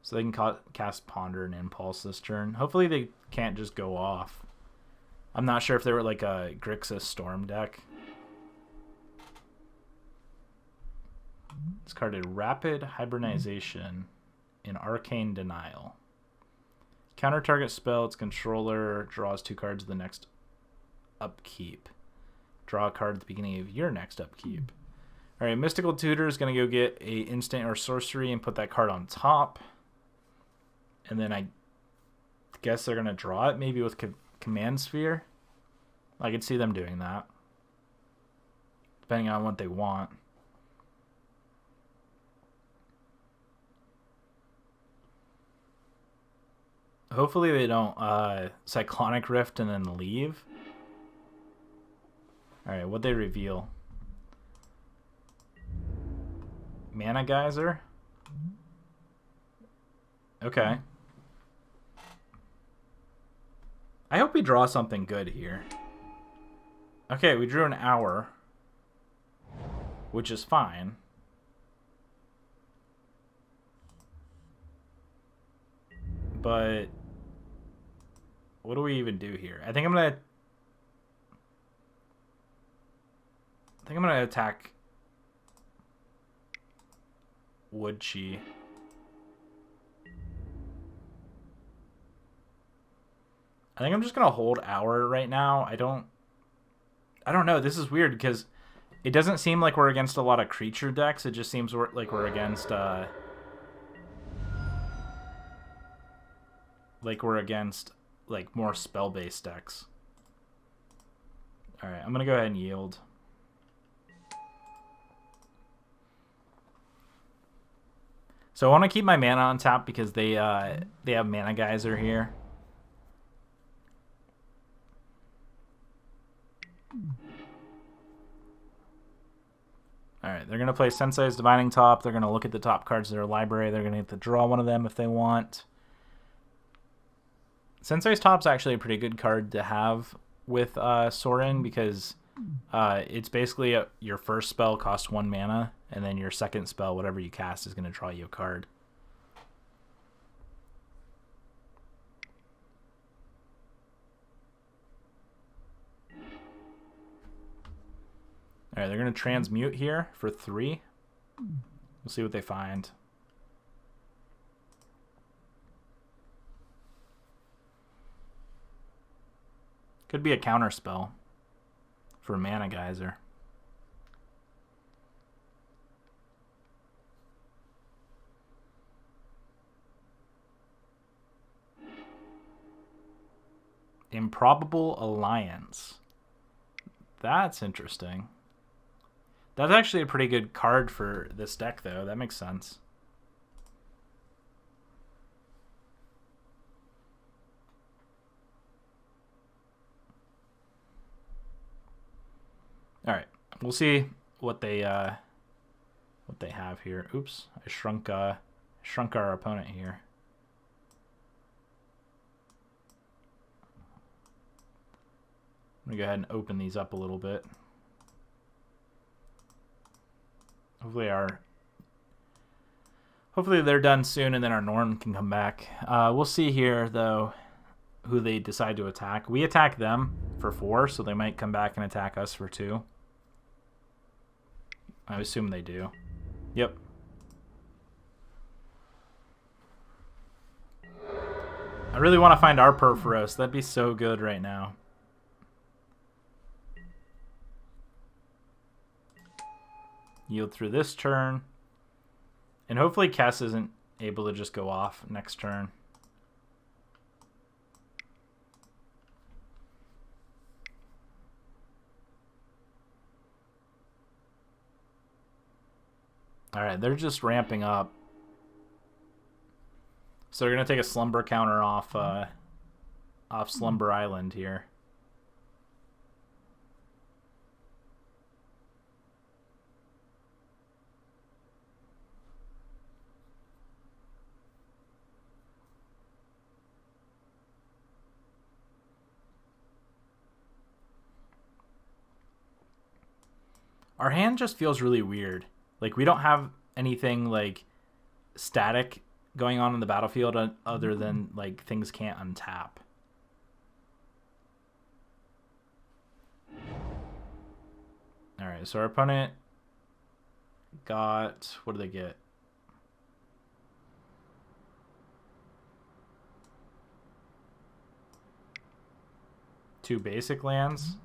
So they can cast Ponder and Impulse this turn. Hopefully they can't just go off. I'm not sure if they were like a Grixis Storm deck. Discarded Rapid Hibernization in Arcane Denial. Counter target spell, its controller draws 2 cards the next upkeep. Draw a card at the beginning of your next upkeep. Alright, Mystical Tutor is going to go get a instant or sorcery and put that card on top. And then I guess they're going to draw it maybe with Command Sphere. I could see them doing that. Depending on what they want. Hopefully they don't Cyclonic Rift and then leave. Alright, what'd they reveal? Mana Geyser? Okay. I hope we draw something good here. Okay, we drew an hour, which is fine. But what do we even do here? I think I'm gonna attack Woodchi. I think I'm just gonna hold Hour right now. I don't know. This is weird because it doesn't seem like we're against a lot of creature decks. It just seems like we're against more spell-based decks. All right, I'm gonna go ahead and yield. So I want to keep my mana on tap because they have Mana Geyser here. Alright, they're going to play Sensei's Divining Top. They're going to look at the top cards of their library. They're going to get to draw one of them if they want. Sensei's Top's actually a pretty good card to have with Sorin because it's basically your first spell costs 1 mana, and then your second spell, whatever you cast, is going to draw you a card. Alright, they're going to transmute here for 3. We'll see what they find. Could be a counter spell for Mana Geyser. Improbable Alliance. That's interesting. That's actually a pretty good card for this deck, though. That makes sense. All right, we'll see what they have here. Oops, I shrunk our opponent here. I'm gonna go ahead and open these up a little bit. Hopefully they're done soon, and then our Norin can come back. We'll see here, though, who they decide to attack. We attack them for 4, so they might come back and attack us for 2. I assume they do. Yep. I really want to find our Purphoros. That'd be so good right now. Yield through this turn. And hopefully Kess isn't able to just go off next turn. Alright, they're just ramping up. So they're going to take a slumber counter off Slumber Island here. Our hand just feels really weird. Like, we don't have anything, like, static going on in the battlefield other than, like, things can't untap. Alright, so our opponent got... What did they get? Two basic lands.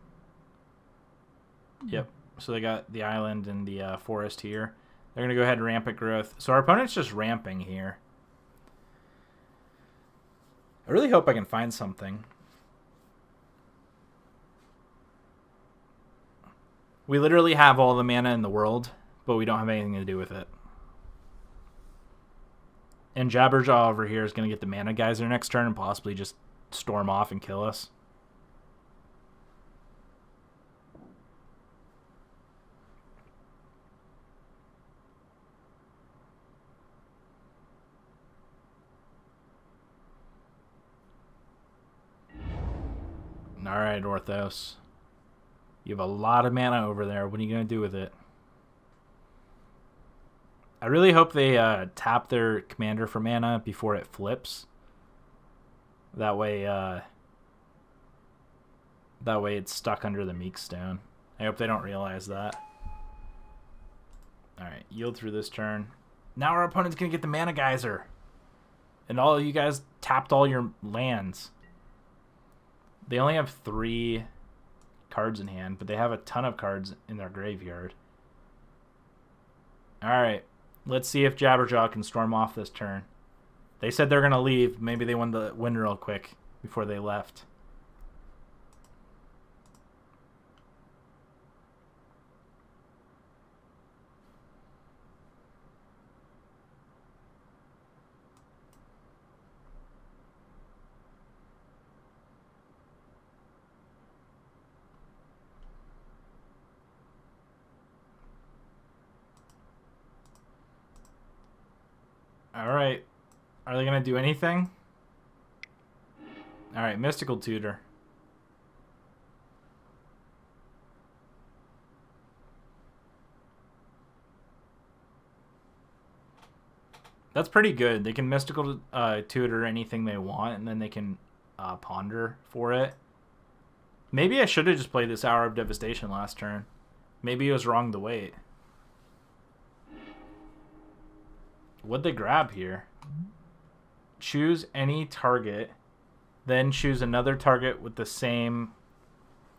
Yep. So they got the island and the forest here. They're going to go ahead and rampant growth. So our opponent's just ramping here. I really hope I can find something. We literally have all the mana in the world, but we don't have anything to do with it. And Jabberjaw over here is going to get the mana geyser next turn and possibly just storm off and kill us. Alright, Orthos. You have a lot of mana over there. What are you going to do with it? I really hope they tap their commander for mana before it flips. That way it's stuck under the Meek Stone. I hope they don't realize that. Alright, yield through this turn. Now our opponent's going to get the mana geyser. And all of you guys tapped all your lands. They only have 3 cards in hand, but they have a ton of cards in their graveyard. Alright, let's see if Jabberjaw can storm off this turn. They said they're going to leave. Maybe they won the win real quick before they left. Alright. Are they going to do anything? Alright, Mystical Tutor. That's pretty good. They can Mystical Tutor anything they want, and then they can ponder for it. Maybe I should have just played this Hour of Devastation last turn. Maybe it was wrong to wait. What'd they grab here? Choose any target, then choose another target with the same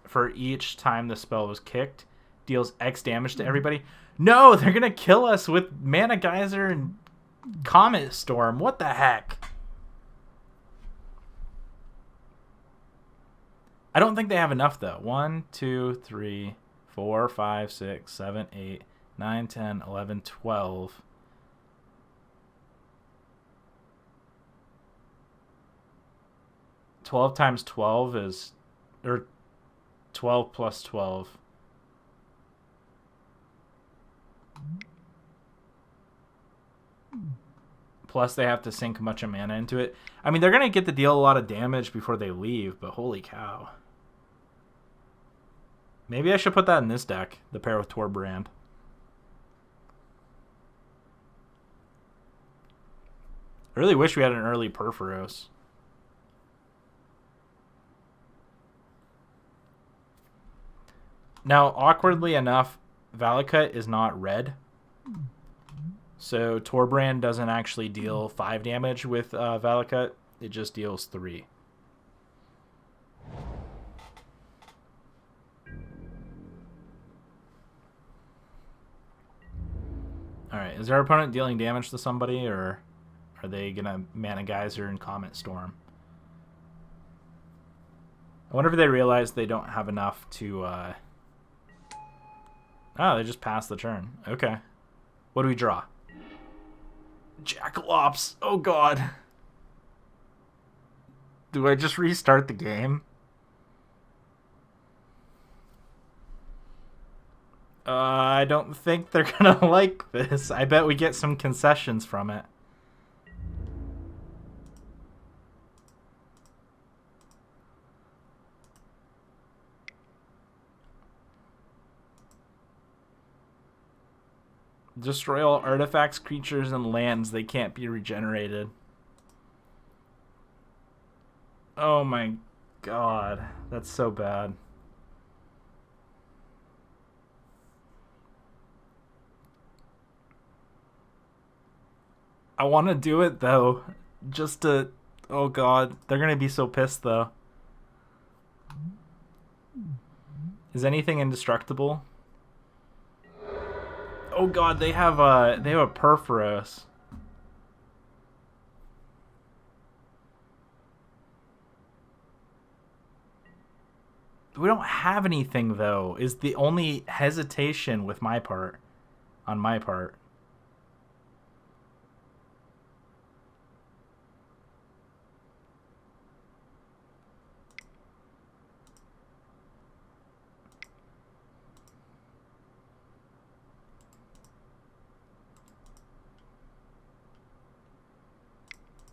for each time the spell was kicked. Deals X damage to everybody. No, they're gonna kill us with Mana Geyser and Comet Storm. What the heck? I don't think they have enough though. 1, 2, 3, 4, 5, 6, 7, 8, 9, 10, 11, 12. 12 times 12 is, or 12 plus 12. Plus they have to sink a bunch of mana into it. I mean, they're going to get to deal a lot of damage before they leave, but holy cow. Maybe I should put that in this deck, the pair with Torbrand. I really wish we had an early Perforos. Now, awkwardly enough, Valakut is not red. So Torbrand doesn't actually deal 5 damage with Valakut. It just deals 3. Alright, is our opponent dealing damage to somebody, or are they going to Mana Geyser and Comet Storm? I wonder if they realize they don't have enough to... Oh, they just passed the turn. Okay. What do we draw? Jackalops. Oh, God. Do I just restart the game? I don't think they're gonna like this. I bet we get some concessions from it. Destroy all artifacts, creatures, and lands. They can't be regenerated. Oh my god. That's so bad. I want to do it, though. Just to... Oh god. They're going to be so pissed, though. Is anything indestructible? Oh god, they have a Perforos. We don't have anything, though, is the only hesitation with my part. On my part.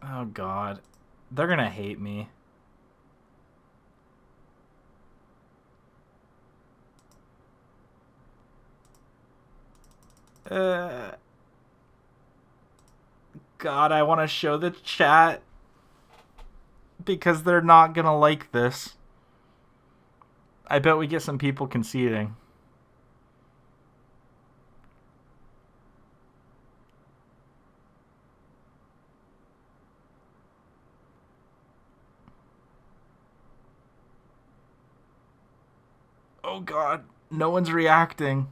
Oh god. They're gonna hate me. God, I want to show the chat because they're not gonna like this. I bet we get some people conceding. Oh god, no one's reacting.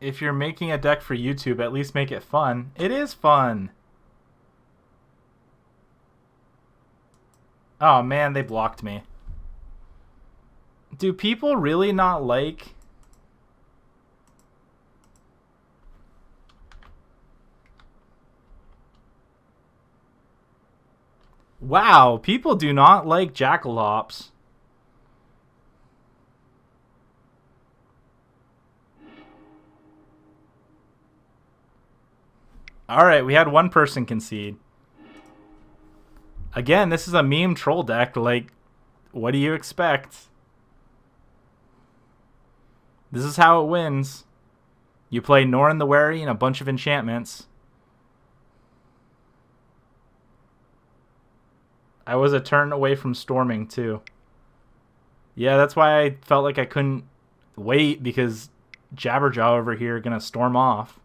If you're making a deck for YouTube, at least make it fun. It is fun. Oh man, they blocked me. Do people really not like... Wow, people do not like Jackalops. Alright, we had one person concede. Again, this is a meme troll deck. Like, what do you expect? This is how it wins. You play Norin the Wary and a bunch of enchantments. I was a turn away from storming, too. Yeah, that's why I felt like I couldn't wait, because Jabberjaw over here gonna storm off.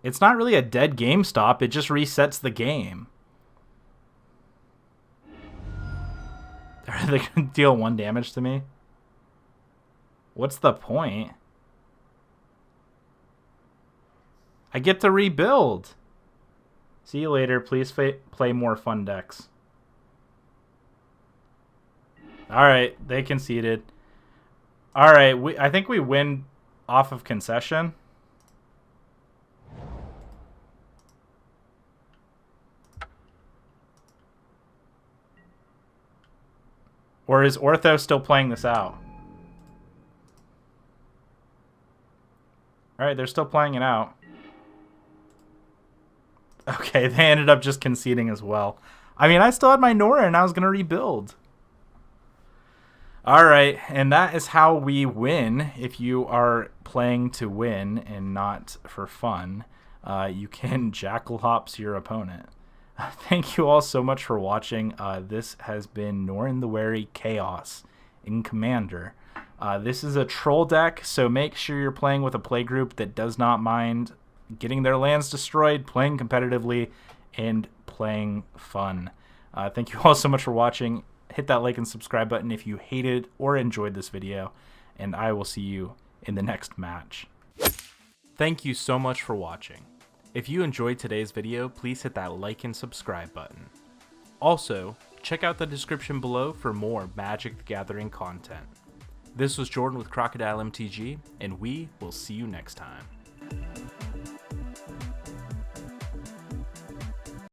It's not really a dead GameStop, it just resets the game. Are they going to deal 1 damage to me? What's the point? I get to rebuild. See you later. Please play more fun decks. Alright, they conceded. Alright, I think we win off of concession. Or is Ortho still playing this out? Alright, they're still playing it out. Okay, they ended up just conceding as well. I mean, I still had my Nora and I was going to rebuild. Alright, and that is how we win. If you are playing to win and not for fun, you can Jackalops your opponent. Thank you all so much for watching. This has been Norin the Wary Chaos in Commander. This is a troll deck, so make sure you're playing with a playgroup that does not mind, getting their lands destroyed, playing competitively, and playing fun. Thank you all so much for watching. Hit that like and subscribe button if you hated or enjoyed this video, and I will see you in the next match. Thank you so much for watching. If you enjoyed today's video, please hit that like and subscribe button. Also, check out the description below for more Magic the Gathering content. This was Jordan with Crocodile MTG, and we will see you next time.